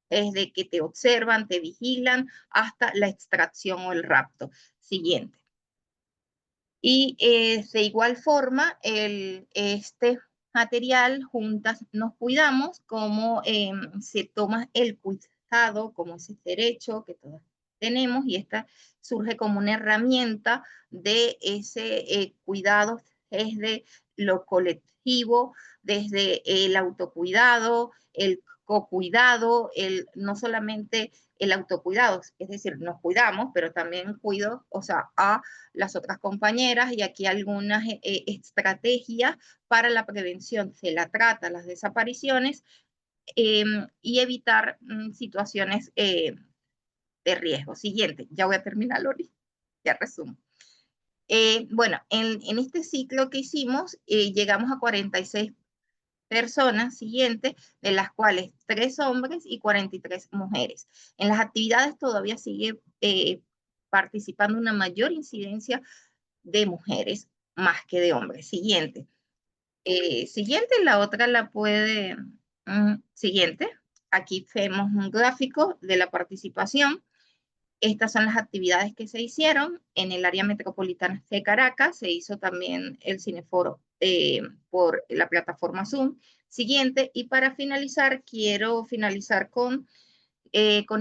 desde que te observan, te vigilan, hasta la extracción o el rapto. Siguiente. Y de igual forma, este material, Juntas Nos Cuidamos, cómo se toma el cuidado, como ese derecho que todos tenemos, y esta surge como una herramienta de ese cuidado desde lo colectivo, desde el autocuidado, el cocuidado, no solamente el autocuidado, es decir, nos cuidamos, pero también cuido, o sea, a las otras compañeras, y aquí algunas estrategias para la prevención de la trata, las desapariciones y evitar situaciones de riesgo. Siguiente, ya voy a terminar, Lori, ya resumo. Bueno, en este ciclo que hicimos, llegamos a 46 personas siguientes, de las cuales 3 hombres y 43 mujeres. En las actividades todavía sigue participando una mayor incidencia de mujeres más que de hombres. Siguiente. Siguiente, la otra la puede... siguiente. Aquí vemos un gráfico de la participación. Estas son las actividades que se hicieron en el área metropolitana de Caracas. Se hizo también el cineforo por la plataforma Zoom. Siguiente, y para finalizar, quiero finalizar con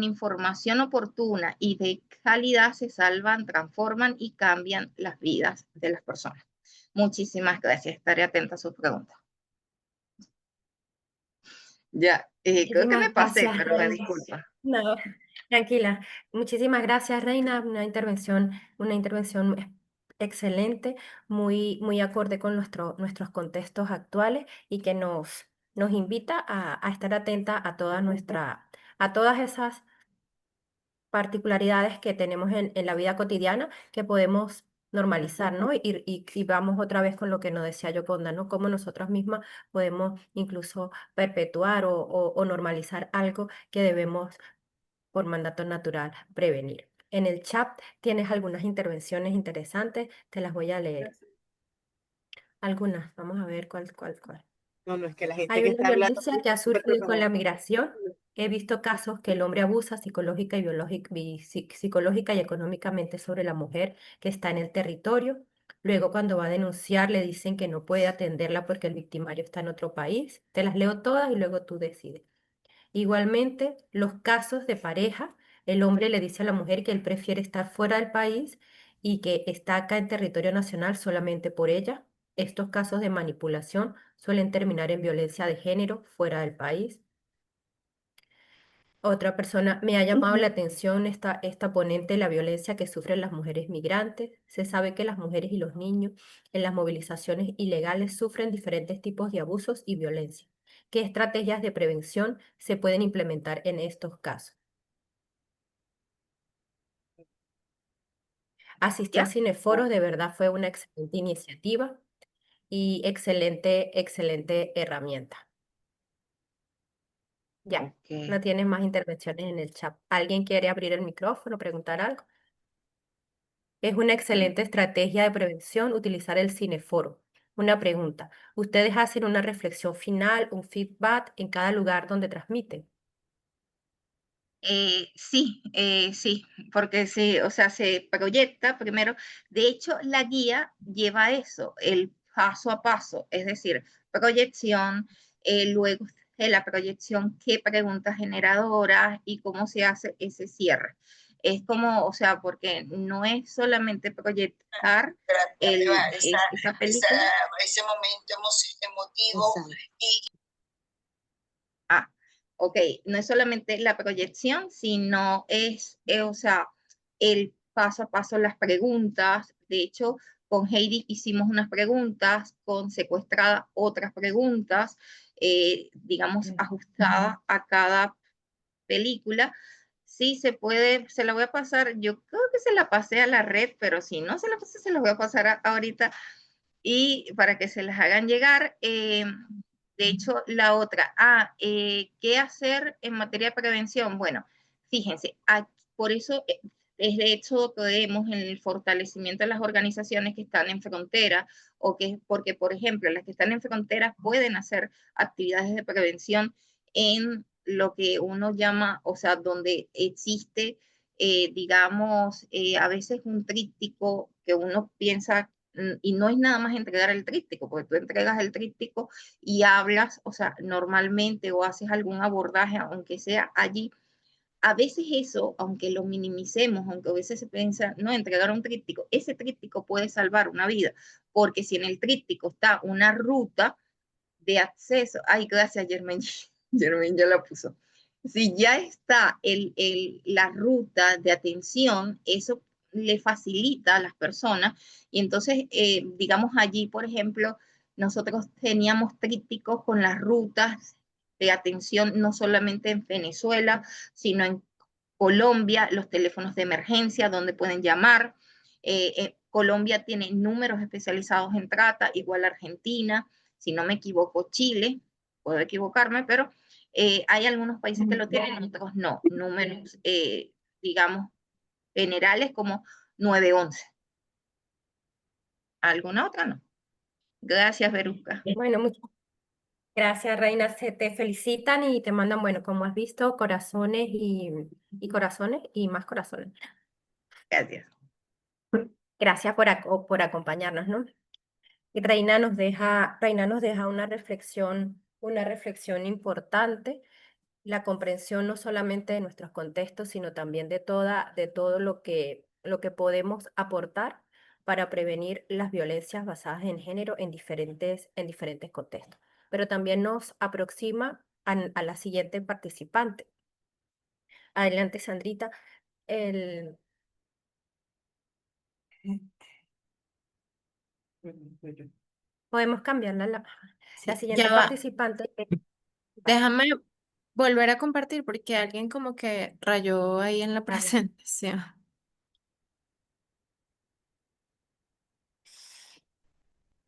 información oportuna y de calidad se salvan, transforman y cambian las vidas de las personas. Muchísimas gracias. Estaré atenta a sus preguntas. Ya, creo que me pasé, Gracias, pero me Reina. disculpa. No, tranquila. Muchísimas gracias, Reina. Una intervención excelente, muy acorde con nuestros contextos actuales y que nos invita a estar atenta a todas esas particularidades que tenemos en la vida cotidiana que podemos normalizar, ¿no? Y vamos otra vez con lo que nos decía Yoconda, ¿no? Cómo nosotras mismas podemos incluso perpetuar o normalizar algo que debemos, por mandato natural, prevenir. En el chat tienes algunas intervenciones interesantes, te las voy a leer. Algunas, vamos a ver cuál. No, no, es que la gente Hay que una está hablando violencia que ha súper surgido con la preparada. migración. He visto casos que el hombre abusa psicológica y psicológica y económicamente sobre la mujer que está en el territorio. Luego, cuando va a denunciar, le dicen que no puede atenderla porque el victimario está en otro país. Te las leo todas y luego tú decides. Igualmente, los casos de pareja, el hombre le dice a la mujer que él prefiere estar fuera del país y que está acá en territorio nacional solamente por ella. Estos casos de manipulación suelen terminar en violencia de género fuera del país. Otra persona, me ha llamado la atención esta ponente, la violencia que sufren las mujeres migrantes. Se sabe que las mujeres y los niños en las movilizaciones ilegales sufren diferentes tipos de abusos y violencia. ¿Qué estrategias de prevención se pueden implementar en estos casos? Asistí a ¿Ya? Cineforos, de verdad fue una excelente iniciativa y excelente herramienta. Ya, Ok. no tienes más intervenciones en el chat. ¿Alguien quiere abrir el micrófono, preguntar algo? Es una excelente estrategia de prevención utilizar el cineforo. Una pregunta. ¿Ustedes hacen una reflexión final, un feedback en cada lugar donde transmiten? Sí, porque o sea, se proyecta primero. De hecho, la guía lleva eso, el paso a paso, es decir, proyección, luego de la proyección, qué preguntas generadoras y cómo se hace ese cierre. Es como, o sea, porque no es solamente proyectar esa película. ese momento emotivo. Ah, ok, no es solamente la proyección, sino o sea, el paso a paso, las preguntas. De hecho, con Heidi hicimos unas preguntas, con Secuestrada otras preguntas, digamos, ajustadas a cada película. Sí, se puede, se la voy a pasar, yo creo que se la pasé a la red, pero si no se la pasé, se la voy a pasar ahorita y para que se las hagan llegar. De hecho, la otra, ¿qué hacer en materia de prevención? Bueno, fíjense, por eso es de hecho que vemos en el fortalecimiento de las organizaciones que están en frontera, porque, por ejemplo, las que están en fronteras pueden hacer actividades de prevención en lo que uno llama, o sea, donde existe, digamos, a veces un tríptico que uno piensa y no es nada más entregar el tríptico, porque tú entregas el tríptico y hablas, o sea, normalmente o haces algún abordaje, aunque sea allí. A veces eso, aunque lo minimicemos, aunque a veces se piensa, no, entregar un tríptico, ese tríptico puede salvar una vida, porque si en el tríptico está una ruta de acceso, ay, gracias Germain, Germain ya la puso. Si ya está la ruta de atención, eso le facilita a las personas y entonces, digamos allí, por ejemplo, nosotros teníamos trípticos con las rutas de atención no solamente en Venezuela, sino en Colombia, los teléfonos de emergencia donde pueden llamar. Colombia tiene números especializados en trata, igual Argentina, si no me equivoco, Chile, puedo equivocarme, pero hay algunos países que lo tienen, otros no. Números, digamos, generales como 911. ¿Alguna otra? No. Gracias, Veruca. Bueno, muchas gracias, Reina. Se te felicitan y te mandan, bueno, como has visto, corazones y corazones y más corazones. Gracias. Gracias por acompañarnos, ¿no? Y Reina nos deja una reflexión importante, la comprensión no solamente de nuestros contextos, sino también de todo lo que podemos aportar para prevenir las violencias basadas en género en diferentes contextos. Pero también nos aproxima a la siguiente participante. Adelante, Sandrita. El, podemos cambiarla. La Sí, siguiente ya va. participante. Déjame volver a compartir porque alguien como que rayó ahí en la Vale. presentación.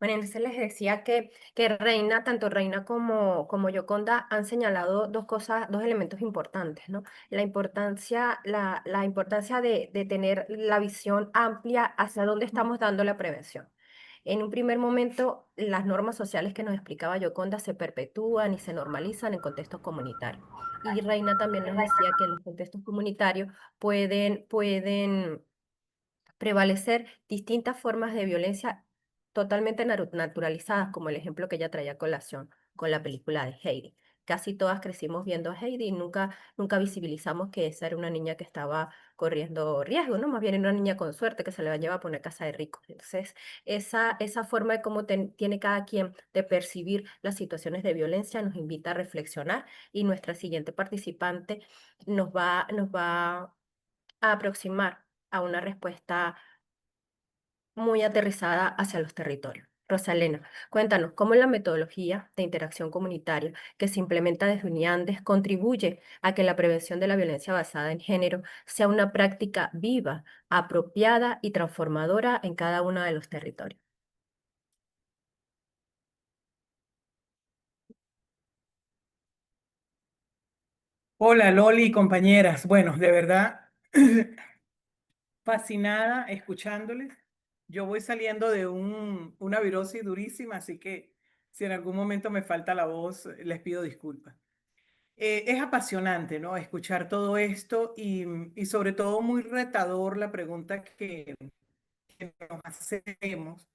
Bueno, entonces les decía que Reina, tanto Reina como Yoconda han señalado dos cosas, dos elementos importantes, ¿no? La importancia de tener la visión amplia hacia dónde estamos dando la prevención. En un primer momento, las normas sociales que nos explicaba Yoconda se perpetúan y se normalizan en contextos comunitarios. Y Reina también nos decía que en los contextos comunitarios pueden prevalecer distintas formas de violencia totalmente naturalizadas, como el ejemplo que ella traía a colación con la película de Heidi. Casi todas crecimos viendo a Heidi y nunca visibilizamos que esa era una niña que estaba corriendo riesgo, ¿no? Más bien era una niña con suerte que se le va a llevar a poner casa de ricos. Entonces, esa forma de cómo tiene cada quien de percibir las situaciones de violencia nos invita a reflexionar y nuestra siguiente participante nos va a aproximar a una respuesta muy aterrizada hacia los territorios. Rosalena, cuéntanos cómo la metodología de interacción comunitaria que se implementa desde UNIANDES contribuye a que la prevención de la violencia basada en género sea una práctica viva, apropiada y transformadora en cada uno de los territorios. Hola Loli, compañeras. Bueno, de verdad, fascinada escuchándoles. Yo voy saliendo de una virosis durísima, así que si en algún momento me falta la voz, les pido disculpas. Es apasionante, ¿no? Escuchar todo esto y sobre todo muy retador la pregunta que nos hacemos,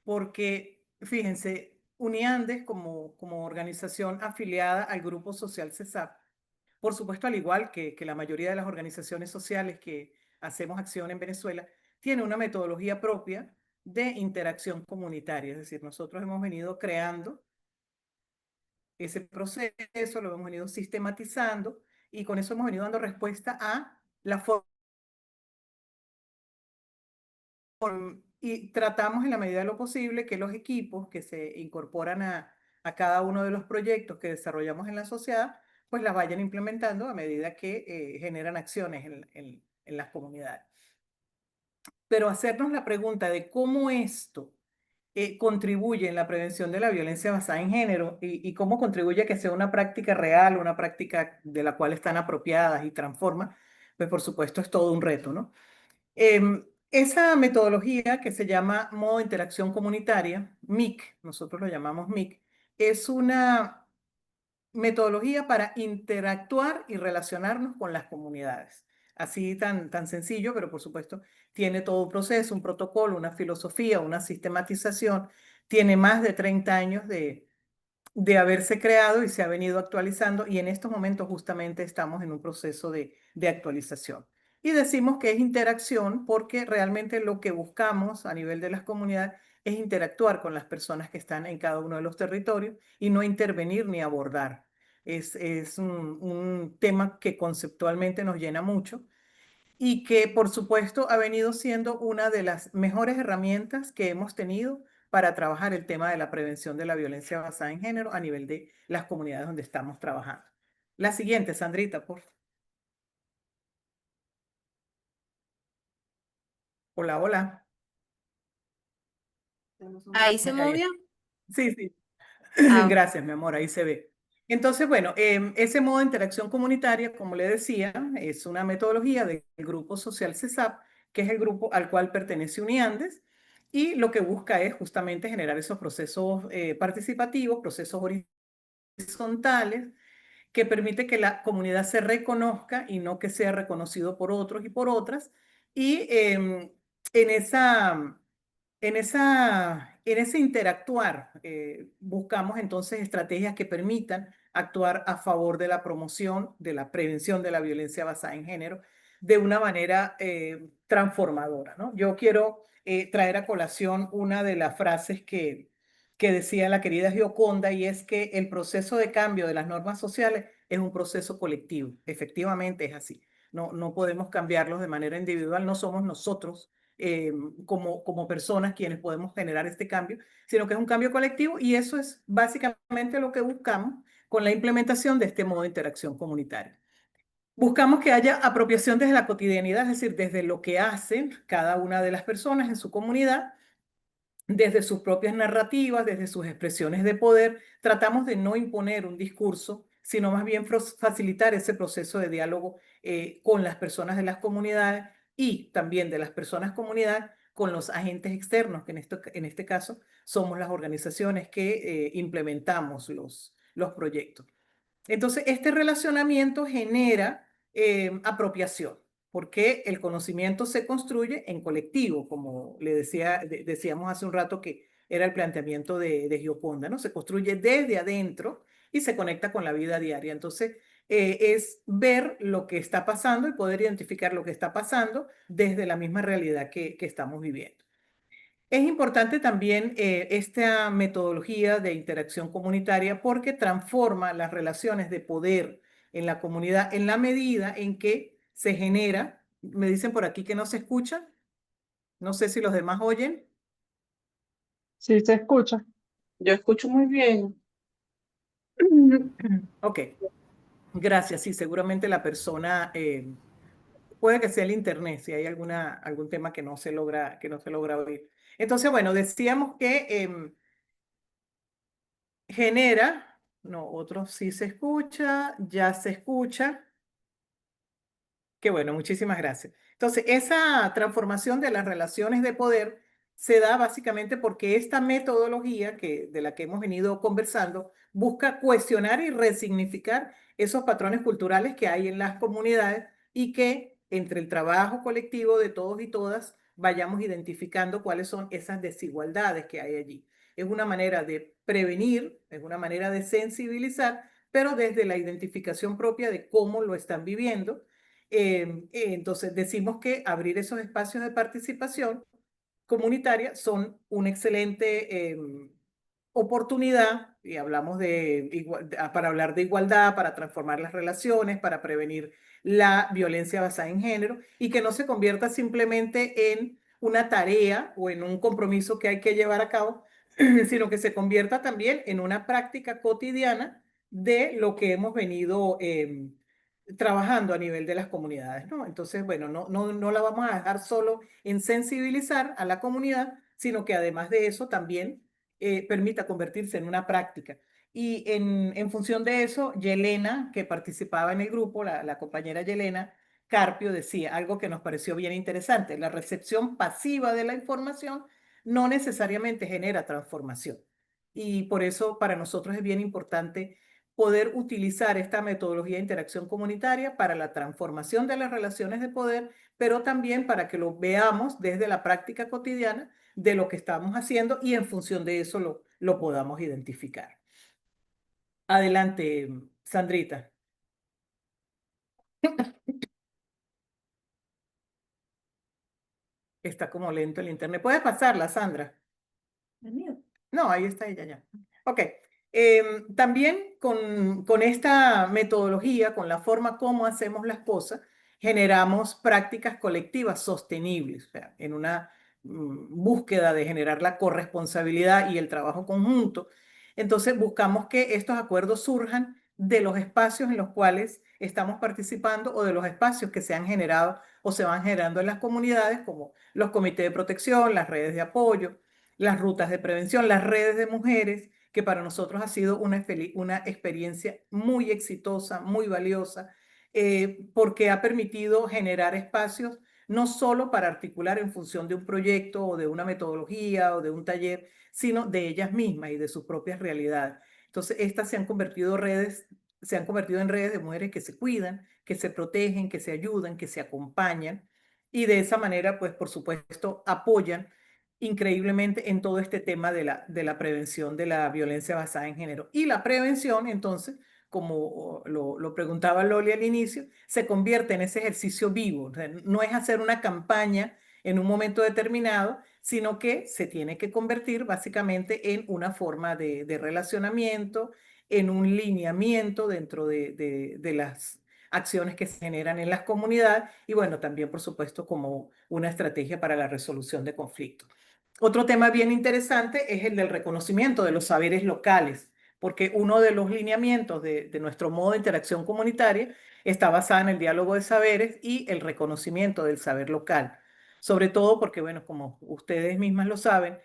porque fíjense, UNIANDES como organización afiliada al Grupo Social CESAP, por supuesto, al igual que la mayoría de las organizaciones sociales que hacemos acción en Venezuela, tiene una metodología propia de interacción comunitaria. Es decir, nosotros hemos venido creando ese proceso, lo hemos venido sistematizando y con eso hemos venido dando respuesta a la forma y tratamos en la medida de lo posible que los equipos que se incorporan a cada uno de los proyectos que desarrollamos en la sociedad, pues las vayan implementando a medida que generan acciones en las comunidades. Pero hacernos la pregunta de cómo esto contribuye en la prevención de la violencia basada en género y cómo contribuye a que sea una práctica real, una práctica de la cual están apropiadas y transforma, pues por supuesto es todo un reto, ¿no? Esa metodología que se llama modo de interacción comunitaria, MIC, nosotros lo llamamos MIC, es una metodología para interactuar y relacionarnos con las comunidades. Así tan sencillo, pero por supuesto tiene todo un proceso, un protocolo, una filosofía, una sistematización. Tiene más de 30 años de haberse creado y se ha venido actualizando y en estos momentos justamente estamos en un proceso de actualización. Y decimos que es interacción porque realmente lo que buscamos a nivel de las comunidades es interactuar con las personas que están en cada uno de los territorios y no intervenir ni abordar. Es un tema que conceptualmente nos llena mucho y que por supuesto ha venido siendo una de las mejores herramientas que hemos tenido para trabajar el tema de la prevención de la violencia basada en género a nivel de las comunidades donde estamos trabajando. La siguiente, Sandrita, por favor. Hola, hola. Ahí se Ahí movió. está. Sí, sí. Ah, Gracias, mi amor, ahí se ve. Entonces, bueno, ese modo de interacción comunitaria, como le decía, es una metodología del Grupo Social CESAP, que es el grupo al cual pertenece UNIANDES, y lo que busca es justamente generar esos procesos participativos, procesos horizontales, que permite que la comunidad se reconozca y no que sea reconocido por otros y por otras. Y en esa en ese interactuar, buscamos entonces estrategias que permitan actuar a favor de la promoción, de la prevención de la violencia basada en género de una manera transformadora, ¿no? Yo quiero traer a colación una de las frases que decía la querida Gioconda y es que el proceso de cambio de las normas sociales es un proceso colectivo. Efectivamente es así. No podemos cambiarlos de manera individual, no somos nosotros como personas quienes podemos generar este cambio, sino que es un cambio colectivo y eso es básicamente lo que buscamos con la implementación de este modo de interacción comunitaria. Buscamos que haya apropiación desde la cotidianidad, es decir, desde lo que hacen cada una de las personas en su comunidad, desde sus propias narrativas, desde sus expresiones de poder. Tratamos de no imponer un discurso, sino más bien facilitar ese proceso de diálogo con las personas de las comunidades y también de las personas comunidades con los agentes externos, que en este caso somos las organizaciones que implementamos los proyectos. Entonces, este relacionamiento genera apropiación, porque el conocimiento se construye en colectivo, como le decíamos hace un rato que era el planteamiento de Gioconda, ¿no? Se construye desde adentro y se conecta con la vida diaria. Entonces, es ver lo que está pasando y poder identificar lo que está pasando desde la misma realidad que estamos viviendo. Es importante también esta metodología de interacción comunitaria porque transforma las relaciones de poder en la comunidad en la medida en que se genera, me dicen por aquí que no se escucha, no sé si los demás oyen. Sí, se escucha. Yo escucho muy bien. Ok, gracias. Sí, seguramente la persona, puede que sea el internet, si hay algún tema que no se logra oír. Entonces, bueno, decíamos que genera, no, otros sí se escucha, ya se escucha. Qué bueno, muchísimas gracias. Entonces, esa transformación de las relaciones de poder se da básicamente porque esta metodología de la que hemos venido conversando busca cuestionar y resignificar esos patrones culturales que hay en las comunidades y que entre el trabajo colectivo de todos y todas vayamos identificando cuáles son esas desigualdades que hay allí. Es una manera de prevenir, es una manera de sensibilizar, pero desde la identificación propia de cómo lo están viviendo. Entonces decimos que abrir esos espacios de participación comunitaria son una excelente oportunidad, y hablamos para hablar de igualdad, para transformar las relaciones, para prevenir la violencia basada en género, y que no se convierta simplemente en una tarea o en un compromiso que hay que llevar a cabo, sino que se convierta también en una práctica cotidiana de lo que hemos venido trabajando a nivel de las comunidades, ¿no? Entonces, bueno, no la vamos a dejar solo en sensibilizar a la comunidad, sino que además de eso también permita convertirse en una práctica. Y en función de eso, Yelena, que participaba en el grupo, la compañera Yelena Carpio, decía algo que nos pareció bien interesante: la recepción pasiva de la información no necesariamente genera transformación. Y por eso para nosotros es bien importante poder utilizar esta metodología de interacción comunitaria para la transformación de las relaciones de poder, pero también para que lo veamos desde la práctica cotidiana de lo que estamos haciendo y en función de eso lo podamos identificar. Adelante, Sandrita. Está como lento el internet. ¿Puedes pasarla, Sandra? No, ahí está ella ya. Ok. También con esta metodología, con la forma como hacemos las cosas, generamos prácticas colectivas sostenibles, o sea, en una búsqueda de generar la corresponsabilidad y el trabajo conjunto. Entonces buscamos que estos acuerdos surjan de los espacios en los cuales estamos participando o de los espacios que se han generado o se van generando en las comunidades, como los comités de protección, las redes de apoyo, las rutas de prevención, las redes de mujeres, que para nosotros ha sido una experiencia muy exitosa, muy valiosa, porque ha permitido generar espacios no solo para articular en función de un proyecto o de una metodología o de un taller, sino de ellas mismas y de sus propias realidades. Entonces, estas se han convertido en redes de mujeres que se cuidan, que se protegen, que se ayudan, que se acompañan, y de esa manera, pues, por supuesto, apoyan increíblemente en todo este tema de la prevención de la violencia basada en género. Y la prevención, entonces, como lo preguntaba Loli al inicio, se convierte en ese ejercicio vivo. O sea, no es hacer una campaña en un momento determinado, sino que se tiene que convertir básicamente en una forma de relacionamiento, en un lineamiento dentro de las acciones que se generan en las comunidades y bueno, también por supuesto como una estrategia para la resolución de conflictos. Otro tema bien interesante es el del reconocimiento de los saberes locales, porque uno de los lineamientos de nuestro modo de interacción comunitaria está basado en el diálogo de saberes y el reconocimiento del saber local. Sobre todo porque, bueno, como ustedes mismas lo saben,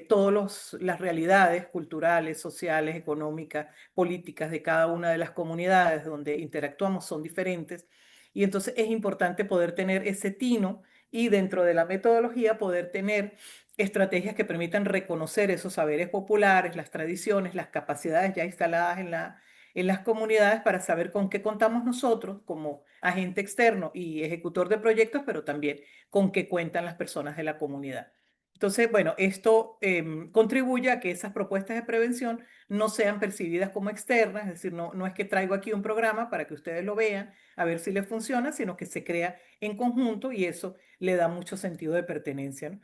todas las realidades culturales, sociales, económicas, políticas de cada una de las comunidades donde interactuamos son diferentes. Y entonces es importante poder tener ese tino y dentro de la metodología poder tener estrategias que permitan reconocer esos saberes populares, las tradiciones, las capacidades ya instaladas en las comunidades para saber con qué contamos nosotros como agente externo y ejecutor de proyectos, pero también con qué cuentan las personas de la comunidad. Entonces, bueno, esto contribuye a que esas propuestas de prevención no sean percibidas como externas, es decir, no es que traigo aquí un programa para que ustedes lo vean, a ver si les funciona, sino que se crea en conjunto y eso le da mucho sentido de pertenencia, ¿no?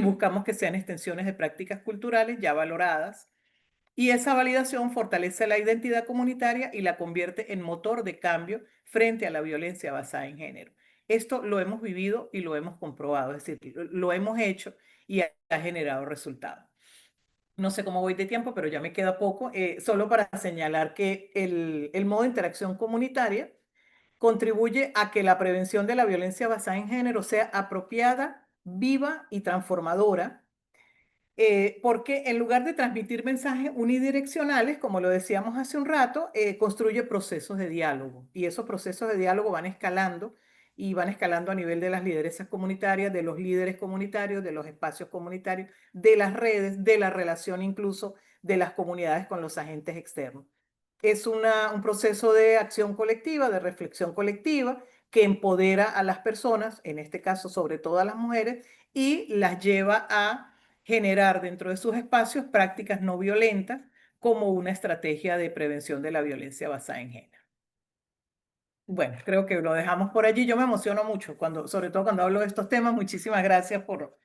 Buscamos que sean extensiones de prácticas culturales ya valoradas y esa validación fortalece la identidad comunitaria y la convierte en motor de cambio frente a la violencia basada en género. Esto lo hemos vivido y lo hemos comprobado, es decir, lo hemos hecho y ha generado resultados. No sé cómo voy de tiempo, pero ya me queda poco. Solo para señalar que el modo de interacción comunitaria contribuye a que la prevención de la violencia basada en género sea apropiada, viva y transformadora, porque en lugar de transmitir mensajes unidireccionales, como lo decíamos hace un rato, construye procesos de diálogo y esos procesos de diálogo van escalando y van escalando a nivel de las lideresas comunitarias, de los líderes comunitarios, de los espacios comunitarios, de las redes, de la relación incluso de las comunidades con los agentes externos. Es un proceso de acción colectiva, de reflexión colectiva, que empodera a las personas, en este caso sobre todo a las mujeres, y las lleva a generar dentro de sus espacios prácticas no violentas como una estrategia de prevención de la violencia basada en género. Bueno, creo que lo dejamos por allí. Yo me emociono mucho, sobre todo cuando hablo de estos temas. Muchísimas gracias por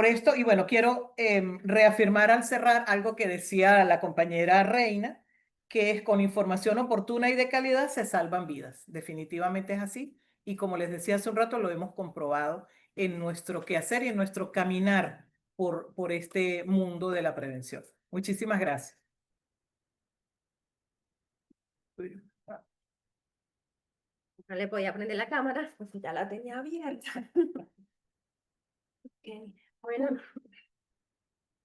esto. Y bueno, quiero reafirmar al cerrar algo que decía la compañera Reina, que es con información oportuna y de calidad se salvan vidas. Definitivamente es así. Y como les decía hace un rato, lo hemos comprobado en nuestro quehacer y en nuestro caminar por este mundo de la prevención. Muchísimas gracias. No le podía prender la cámara, pues ya la tenía abierta. Ok, bueno,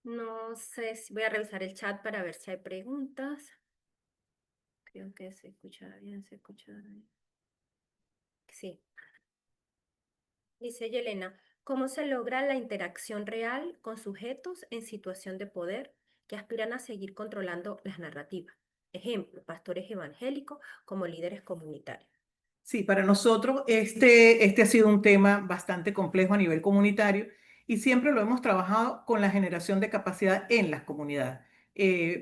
no sé si voy a revisar el chat para ver si hay preguntas. Creo que se escucha bien, se escucha bien. Sí. Dice Yelena, ¿cómo se logra la interacción real con sujetos en situación de poder que aspiran a seguir controlando las narrativas? Ejemplo, pastores evangélicos como líderes comunitarios. Sí, para nosotros este ha sido un tema bastante complejo a nivel comunitario y siempre lo hemos trabajado con la generación de capacidad en las comunidades.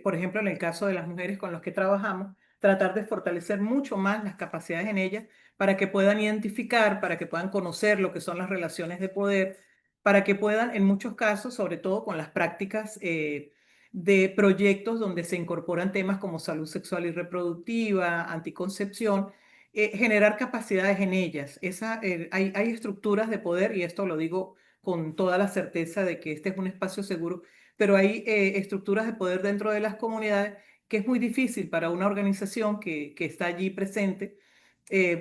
Por ejemplo, en el caso de las mujeres con las que trabajamos, tratar de fortalecer mucho más las capacidades en ellas para que puedan identificar, para que puedan conocer lo que son las relaciones de poder, para que puedan, en muchos casos, sobre todo con las prácticas de proyectos donde se incorporan temas como salud sexual y reproductiva, anticoncepción, generar capacidades en ellas. Hay estructuras de poder, y esto lo digo con toda la certeza de que este es un espacio seguro, pero hay estructuras de poder dentro de las comunidades que es muy difícil para una organización que está allí presente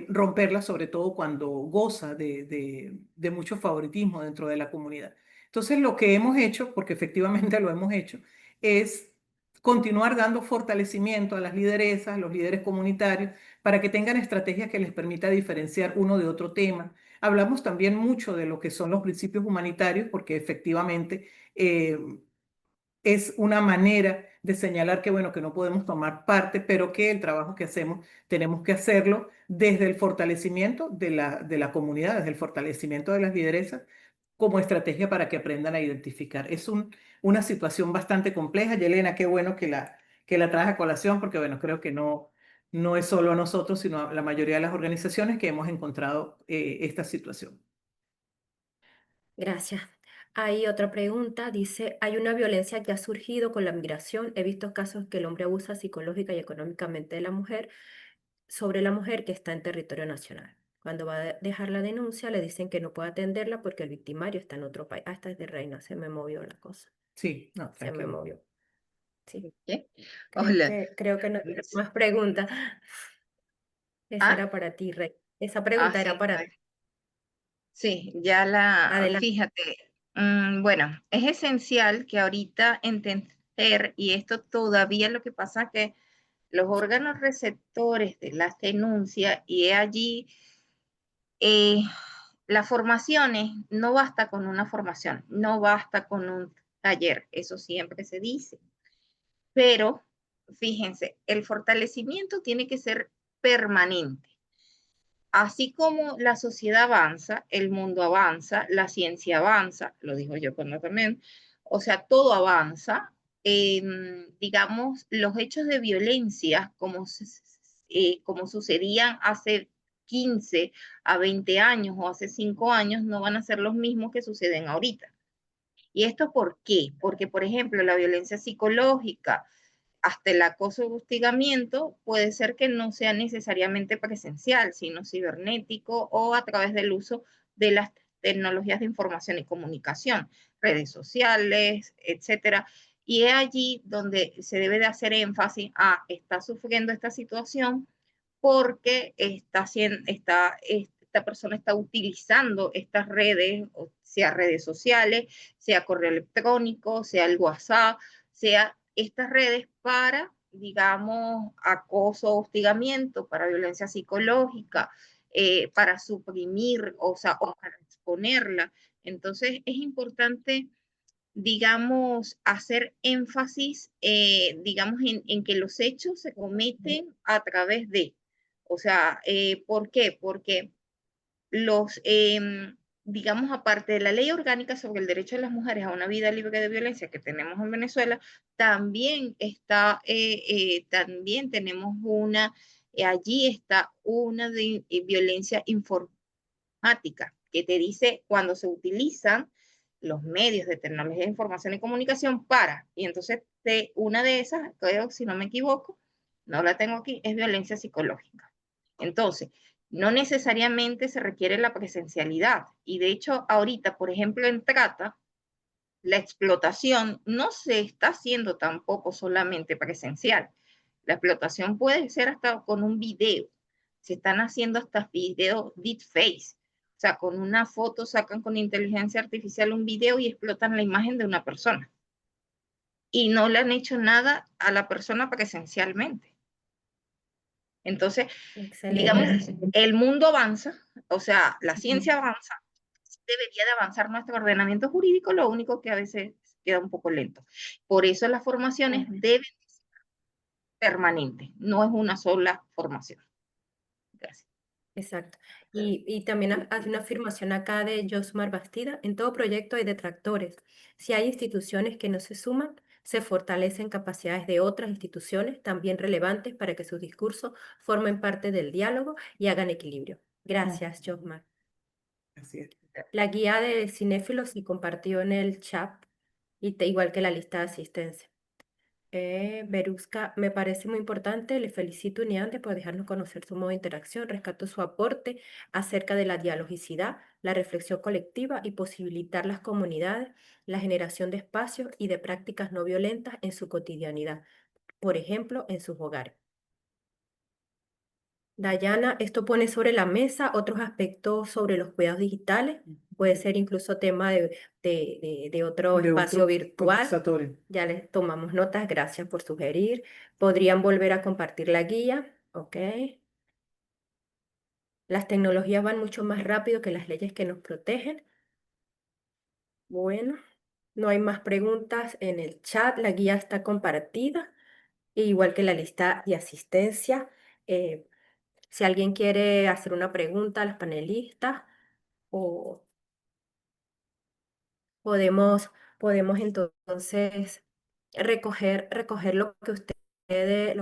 romperlas, sobre todo cuando goza de mucho favoritismo dentro de la comunidad. Entonces, lo que hemos hecho, porque efectivamente lo hemos hecho, es continuar dando fortalecimiento a las lideresas, los líderes comunitarios, para que tengan estrategias que les permita diferenciar uno de otro tema. Hablamos también mucho de lo que son los principios humanitarios, porque efectivamente es una manera de señalar que, bueno, que no podemos tomar parte, pero que el trabajo que hacemos tenemos que hacerlo desde el fortalecimiento de la comunidad, desde el fortalecimiento de las lideresas, como estrategia para que aprendan a identificar. Es una situación bastante compleja. Yelena, qué bueno que la traes a colación, porque bueno, creo que no es solo a nosotros, sino a la mayoría de las organizaciones que hemos encontrado esta situación. Gracias. Hay otra pregunta, dice, hay una violencia que ha surgido con la migración. He visto casos que el hombre abusa psicológica y económicamente de la mujer sobre la mujer que está en territorio nacional. Cuando va a dejar la denuncia, le dicen que no puede atenderla porque el victimario está en otro país. Ah, esta es de Reina, se me movió la cosa. Sí, no, Se me tranquilo. movió. Sí, ¿Qué? creo Hola. creo que no hay más preguntas. Esa Ah, era para ti, Rey. Esa pregunta era sí, para ti. sí, ya Adelante. fíjate, bueno, es esencial que ahorita entender, y esto todavía lo que pasa es que los órganos receptores de las denuncias, y allí las formaciones, no basta con una formación, no basta con un taller, eso siempre se dice, pero fíjense, el fortalecimiento tiene que ser permanente. Así como la sociedad avanza, el mundo avanza, la ciencia avanza, lo dijo Yoconda también, o sea, todo avanza. Digamos, los hechos de violencia, como sucedían hace 15 a 20 años o hace 5 años, no van a ser los mismos que suceden ahorita. ¿Y esto por qué? Porque, por ejemplo, la violencia psicológica, hasta el acoso o hostigamiento puede ser que no sea necesariamente presencial, sino cibernético o a través del uso de las tecnologías de información y comunicación, redes sociales, etcétera. Y es allí donde se debe de hacer énfasis a está sufriendo esta situación porque esta persona está utilizando estas redes, sea redes sociales, sea correo electrónico, sea el WhatsApp, sea estas redes para, digamos, acoso, hostigamiento, para violencia psicológica, para suprimir, o sea, o para exponerla. Entonces, es importante, digamos, hacer énfasis, digamos, en que los hechos se cometen a través de, o sea, ¿por qué? Porque los, digamos, aparte de la ley orgánica sobre el derecho de las mujeres a una vida libre de violencia que tenemos en Venezuela, también está, también tenemos una, allí está una de violencia informática que te dice cuando se utilizan los medios de tecnología de información y comunicación para, y entonces una de esas, creo, si no me equivoco, no la tengo aquí, es violencia psicológica. Entonces, no necesariamente se requiere la presencialidad. Y de hecho, ahorita, por ejemplo, en trata, la explotación no se está haciendo tampoco solamente presencial. La explotación puede ser hasta con un video. Se están haciendo hasta videos deepface. O sea, con una foto sacan con inteligencia artificial un video y explotan la imagen de una persona. Y no le han hecho nada a la persona presencialmente. Entonces, digamos, Excelente. el mundo avanza, o sea, la ciencia avanza, debería de avanzar nuestro ordenamiento jurídico, lo único que a veces queda un poco lento. Por eso las formaciones deben ser permanentes, no es una sola formación. Gracias. Exacto. Y también hace una afirmación acá de Josmar Bastida, en todo proyecto hay detractores. Si hay instituciones que no se suman, se fortalecen capacidades de otras instituciones también relevantes para que sus discursos formen parte del diálogo y hagan equilibrio. Gracias, Josmar. Así es. La guía de cinéfilos se compartió en el chat, igual que la lista de asistencia. Berusca, me parece muy importante, le felicito Uniande por dejarnos conocer su modo de interacción, rescato su aporte acerca de la dialogicidad, la reflexión colectiva y posibilitar las comunidades, la generación de espacios y de prácticas no violentas en su cotidianidad, por ejemplo, en sus hogares. Dayana, esto pone sobre la mesa otros aspectos sobre los cuidados digitales, puede ser incluso tema de otro De espacio otro virtual. conversatorio. Ya les tomamos notas, gracias por sugerir. Podrían volver a compartir la guía, ¿ok? Las tecnologías van mucho más rápido que las leyes que nos protegen. Bueno, no hay más preguntas en el chat, la guía está compartida, igual que la lista de asistencia. Eh, si alguien quiere hacer una pregunta a los panelistas, o podemos entonces recoger lo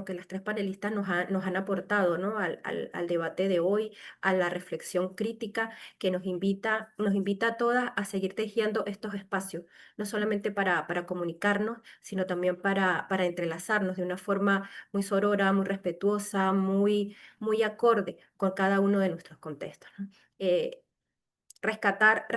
que las tres panelistas nos han aportado, ¿no? Al debate de hoy, a la reflexión crítica que nos invita a todas a seguir tejiendo estos espacios, no solamente para comunicarnos, sino también para entrelazarnos de una forma muy sorora, muy respetuosa, muy acorde con cada uno de nuestros contextos, ¿no? Rescatar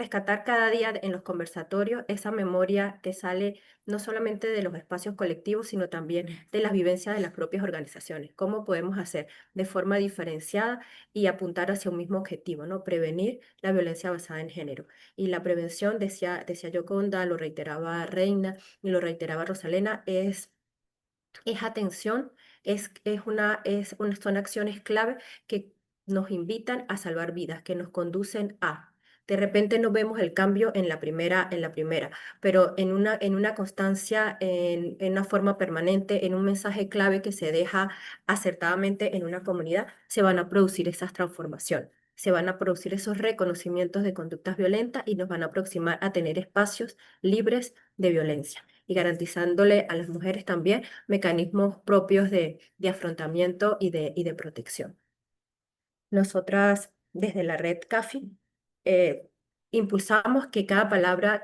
cada día en los conversatorios esa memoria que sale no solamente de los espacios colectivos, sino también de las vivencias de las propias organizaciones. ¿Cómo podemos hacer de forma diferenciada y apuntar hacia un mismo objetivo, ¿no? Prevenir la violencia basada en género. Y la prevención, decía Yoconda, lo reiteraba Reina y lo reiteraba Rosalena, es atención, son acciones clave que nos invitan a salvar vidas, que nos conducen a De repente no vemos el cambio en la primera, pero en una constancia, en una forma permanente, en un mensaje clave que se deja acertadamente en una comunidad, se van a producir esas transformaciones, se van a producir esos reconocimientos de conductas violentas y nos van a aproximar a tener espacios libres de violencia y garantizándole a las mujeres también mecanismos propios de afrontamiento y de protección. Nosotras, desde la red CAFI, eh, impulsamos que cada palabra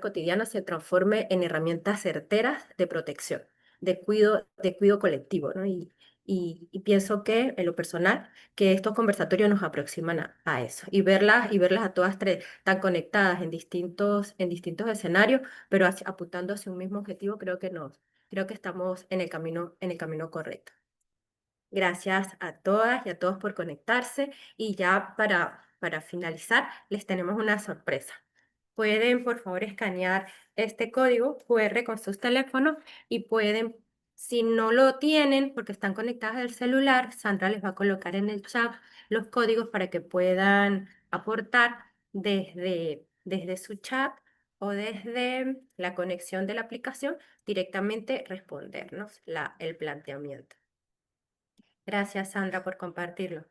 cotidiana se transforme en herramientas certeras de protección, de cuidado colectivo, ¿no? Y pienso que, en lo personal, que estos conversatorios nos aproximan a eso. Y verlas a todas tres tan conectadas en distintos escenarios, pero apuntando hacia un mismo objetivo, creo que estamos en el camino correcto. Gracias a todas y a todos por conectarse y ya para finalizar les tenemos una sorpresa. Pueden por favor escanear este código QR con sus teléfonos y pueden, si no lo tienen porque están conectadas al celular, Sandra les va a colocar en el chat los códigos para que puedan aportar desde su chat o desde la conexión de la aplicación directamente respondernos el planteamiento. Gracias, Sandra, por compartirlo.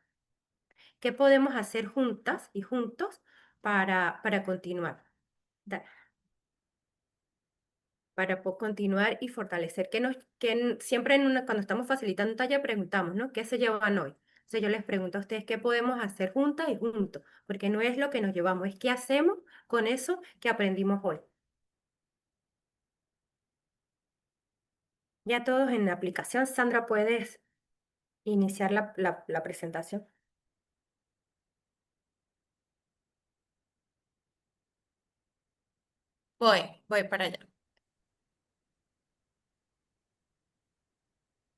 ¿Qué podemos hacer juntas y juntos para continuar? Para continuar y fortalecer. Siempre cuando estamos facilitando un taller preguntamos, ¿no? ¿Qué se llevan hoy? Entonces yo les pregunto a ustedes qué podemos hacer juntas y juntos, porque no es lo que nos llevamos, es qué hacemos con eso que aprendimos hoy. Ya todos en la aplicación, Sandra, puedes iniciar la presentación. Voy para allá.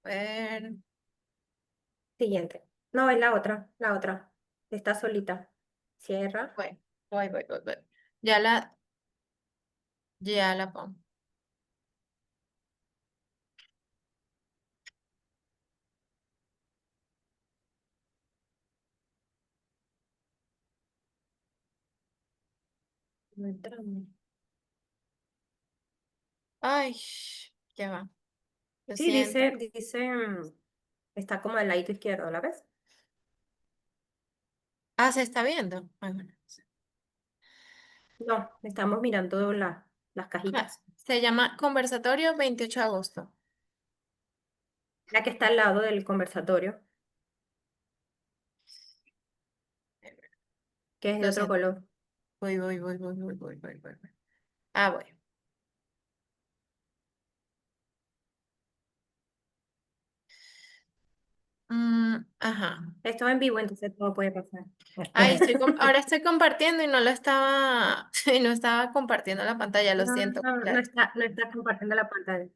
A ver, Siguiente. No, es la otra, la otra. Está solita. Cierra. voy. Ya la pongo. No entramos. Ay, ya va. Lo Sí, siento. está como del lado izquierdo, ¿la ves? Ah, ¿se está viendo? Ay, bueno. No, estamos mirando las Ah, cajitas. se llama Conversatorio 28 de agosto. La que está al lado del conversatorio, que es de Lo otro siento. color. Voy. Ah, voy. Ajá. Esto es en vivo, entonces todo puede pasar. Ay, ahora estoy compartiendo y no lo estaba, y no estaba compartiendo la pantalla, lo No, siento. no está compartiendo la pantalla.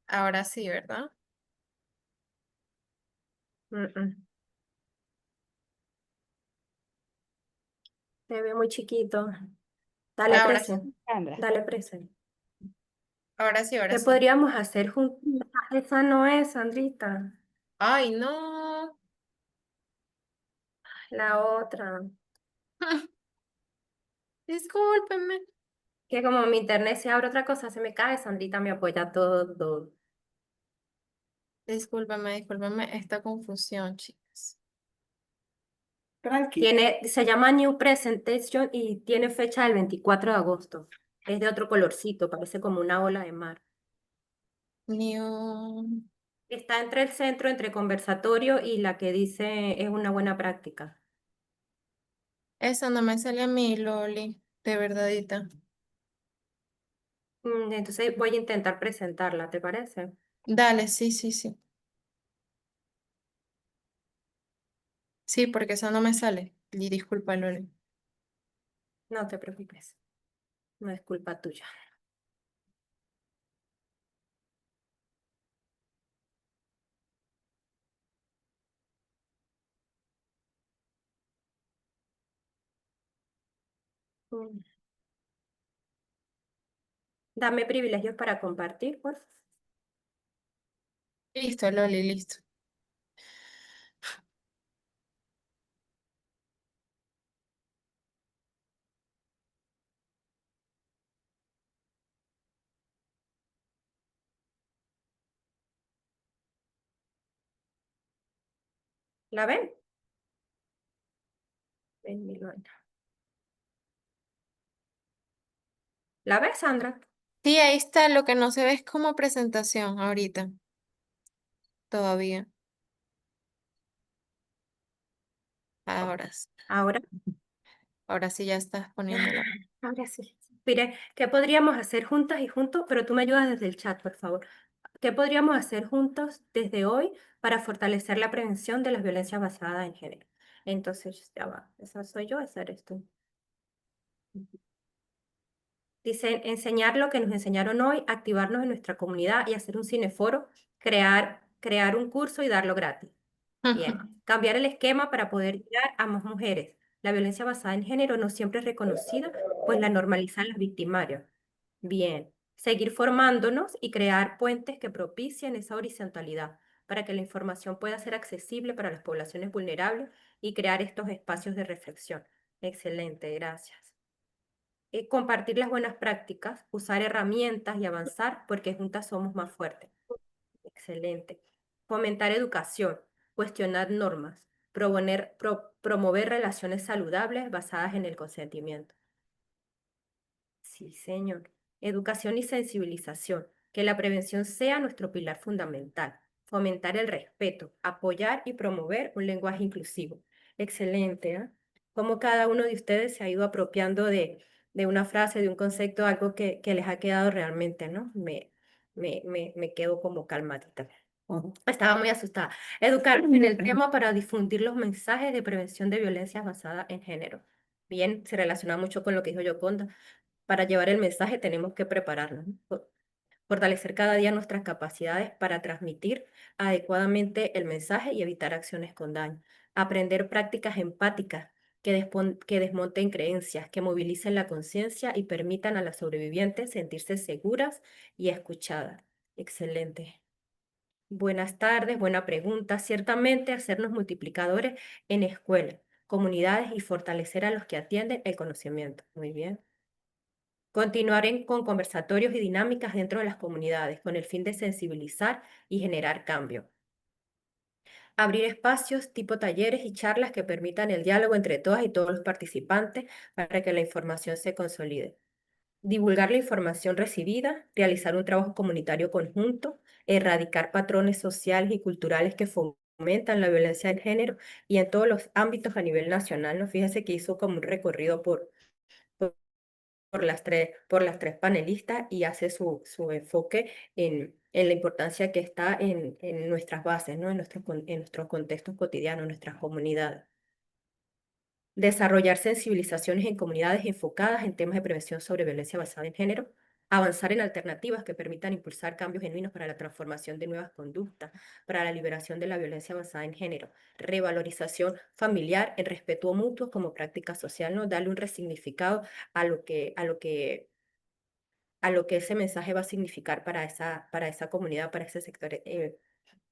Ahora sí, ¿verdad? Mm, mm. Se ve muy chiquito. Dale Ahora presa. sí, Dale presa. ahora ¿Qué sí. podríamos hacer juntos? Esa no es, Sandrita. Ay, no. La otra. Discúlpenme. Que como mi internet se abre otra cosa, se me cae, Sandrita me apoya todo. Discúlpenme esta confusión, chicas. Tranqui. Se llama New Presentation y tiene fecha del 24 de agosto. Es de otro colorcito, parece como una ola de mar. New. Está entre el centro, entre conversatorio y la que dice es una buena práctica. Eso no me sale a mí, Loli, de verdadita. Entonces voy a intentar presentarla, ¿te parece? Dale, sí. Sí, porque eso no me sale. Y disculpa, Loli. No te preocupes, no es culpa tuya. Mm. Dame privilegios para compartir, por favor. Listo, Loli, listo. ¿La ven? Ven, Milena. ¿La ves, Sandra? Sí, ahí está. Lo que no se ve es como presentación ahorita. Todavía. Ahora, Ahora. ahora sí ya estás poniéndola. Ahora sí. Mire, ¿qué podríamos hacer juntas y juntos? Pero tú me ayudas desde el chat, por favor. ¿Qué podríamos hacer juntos desde hoy para fortalecer la prevención de las violencias basadas en género? Entonces, ya va. Esa soy yo, esa eres tú. Dice, enseñar lo que nos enseñaron hoy, activarnos en nuestra comunidad y hacer un cineforo, crear un curso y darlo gratis. Bien, cambiar el esquema para poder llegar a más mujeres. La violencia basada en género no siempre es reconocida, pues la normalizan las victimarios. Bien, seguir formándonos y crear puentes que propicien esa horizontalidad para que la información pueda ser accesible para las poblaciones vulnerables y crear estos espacios de reflexión. Excelente, gracias. Compartir las buenas prácticas, usar herramientas y avanzar porque juntas somos más fuertes. Excelente. Fomentar educación, cuestionar normas, promover relaciones saludables basadas en el consentimiento. Sí, señor. Educación y sensibilización, que la prevención sea nuestro pilar fundamental. Fomentar el respeto, apoyar y promover un lenguaje inclusivo. Excelente, ¿eh? Cómo cada uno de ustedes se ha ido apropiando de una frase, de un concepto, algo que les ha quedado realmente, ¿no? Me quedo como calmadita. Ujú. Estaba muy asustada. Educar en el tema para difundir los mensajes de prevención de violencias basadas en género. Bien, se relaciona mucho con lo que dijo Yoconda. Para llevar el mensaje tenemos que prepararnos, ¿no? Fortalecer cada día nuestras capacidades para transmitir adecuadamente el mensaje y evitar acciones con daño. Aprender prácticas empáticas que desmonten creencias, que movilicen la conciencia y permitan a las sobrevivientes sentirse seguras y escuchadas. Excelente. Buenas tardes, buena pregunta. Ciertamente hacernos multiplicadores en escuelas, comunidades y fortalecer a los que atienden el conocimiento. Muy bien. Continuar con conversatorios y dinámicas dentro de las comunidades con el fin de sensibilizar y generar cambio. Abrir espacios tipo talleres y charlas que permitan el diálogo entre todas y todos los participantes para que la información se consolide. Divulgar la información recibida, realizar un trabajo comunitario conjunto, erradicar patrones sociales y culturales que fomentan la violencia de género y en todos los ámbitos a nivel nacional. ¿No? Fíjese que hizo como un recorrido por las tres panelistas y hace su enfoque en la importancia que está en nuestras bases, ¿no? En nuestros contextos cotidianos, en nuestras comunidades. Desarrollar sensibilizaciones en comunidades enfocadas en temas de prevención sobre violencia basada en género, avanzar en alternativas que permitan impulsar cambios genuinos para la transformación de nuevas conductas, para la liberación de la violencia basada en género, revalorización familiar en respeto mutuo como práctica social, ¿no? Darle un resignificado a lo que ese mensaje va a significar para esa comunidad, para ese sector.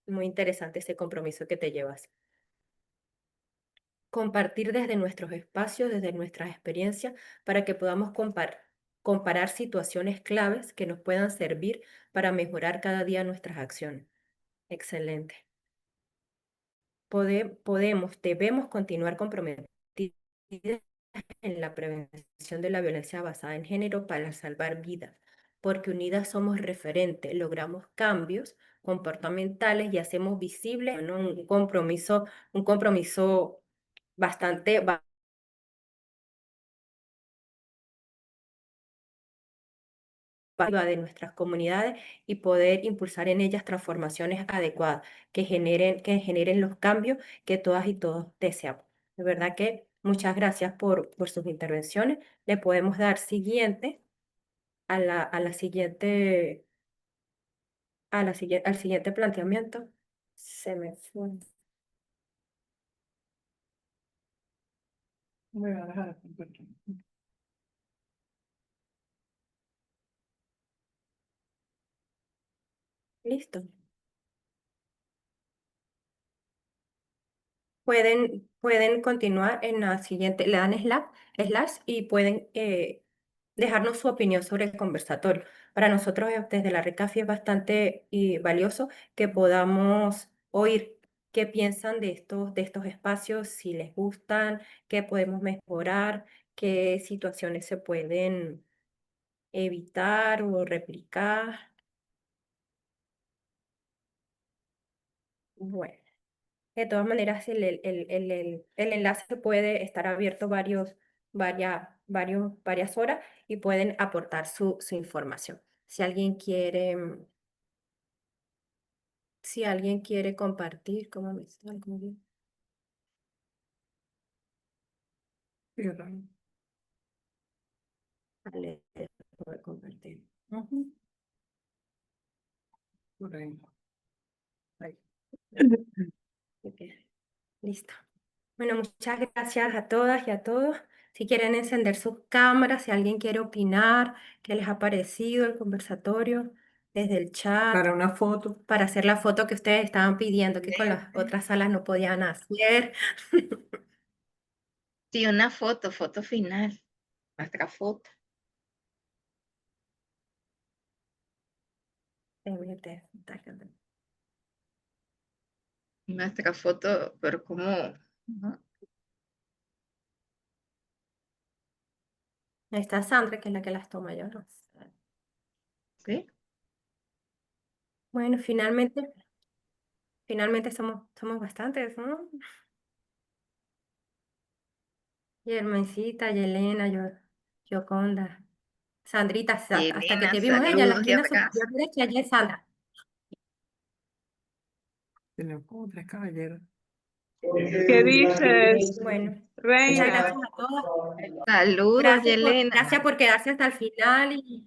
Muy interesante ese compromiso que te llevas. Compartir desde nuestros espacios, desde nuestras experiencias, para que podamos comparar situaciones claves que nos puedan servir para mejorar cada día nuestras acciones. Excelente. Debemos continuar comprometidos en la prevención de la violencia basada en género para salvar vidas, porque unidas somos referentes, logramos cambios comportamentales y hacemos visible, ¿no? Un compromiso bastante de nuestras comunidades y poder impulsar en ellas transformaciones adecuadas que generen los cambios que todas y todos deseamos. De verdad que muchas gracias por sus intervenciones. Le podemos dar siguiente a la siguiente, al siguiente planteamiento. Se me fue. Voy a dejar aquí. Listo. Pueden continuar en la siguiente, le dan slash y pueden dejarnos su opinión sobre el conversatorio. Para nosotros desde la RECAFI es bastante valioso que podamos oír qué piensan de estos espacios, si les gustan, qué podemos mejorar, qué situaciones se pueden evitar o replicar. Bueno, de todas maneras, el enlace puede estar abierto varias horas y pueden aportar su información. Si alguien quiere compartir, ¿cómo me salgo yo? Cierra. Vale, puedo compartir. Ujú. Por ahí. Ahí. Ok, listo. Bueno, muchas gracias a todas y a todos. Si quieren encender sus cámaras, si alguien quiere opinar, qué les ha parecido el conversatorio desde el chat, Para una foto. para hacer la foto que ustedes estaban pidiendo, que con las otras salas no podían hacer. Sí, una foto final, nuestra foto. Nuestra foto, pero como, ¿no? Ahí está Sandra, que es la que las toma yo, ¿no? ¿Sí? Bueno, finalmente somos bastantes, ¿no? Yermencita, Yelena, Yoconda, Sandrita, hasta que Elena, te vimos ella en la saludos y esquina abrazos. superior derecha, allá es Sandra. Tenemos como 3 caballeros. ¿Qué dices, Bueno, muchas Reina? gracias a todas. Saludos, Yelena. Gracias por quedarse hasta el final y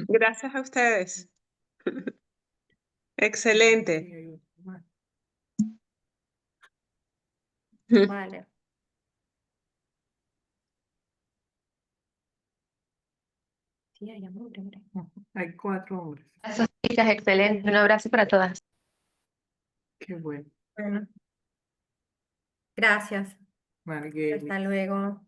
Gracias a ustedes. Excelente. Sí, hay otro más. vale. Sí, hay hombre. Ujú. Hay 4 hombres. Gracias, chicas, excelente. Un abrazo para todas. Qué bueno. Bueno, gracias. Marguerite. Hasta luego.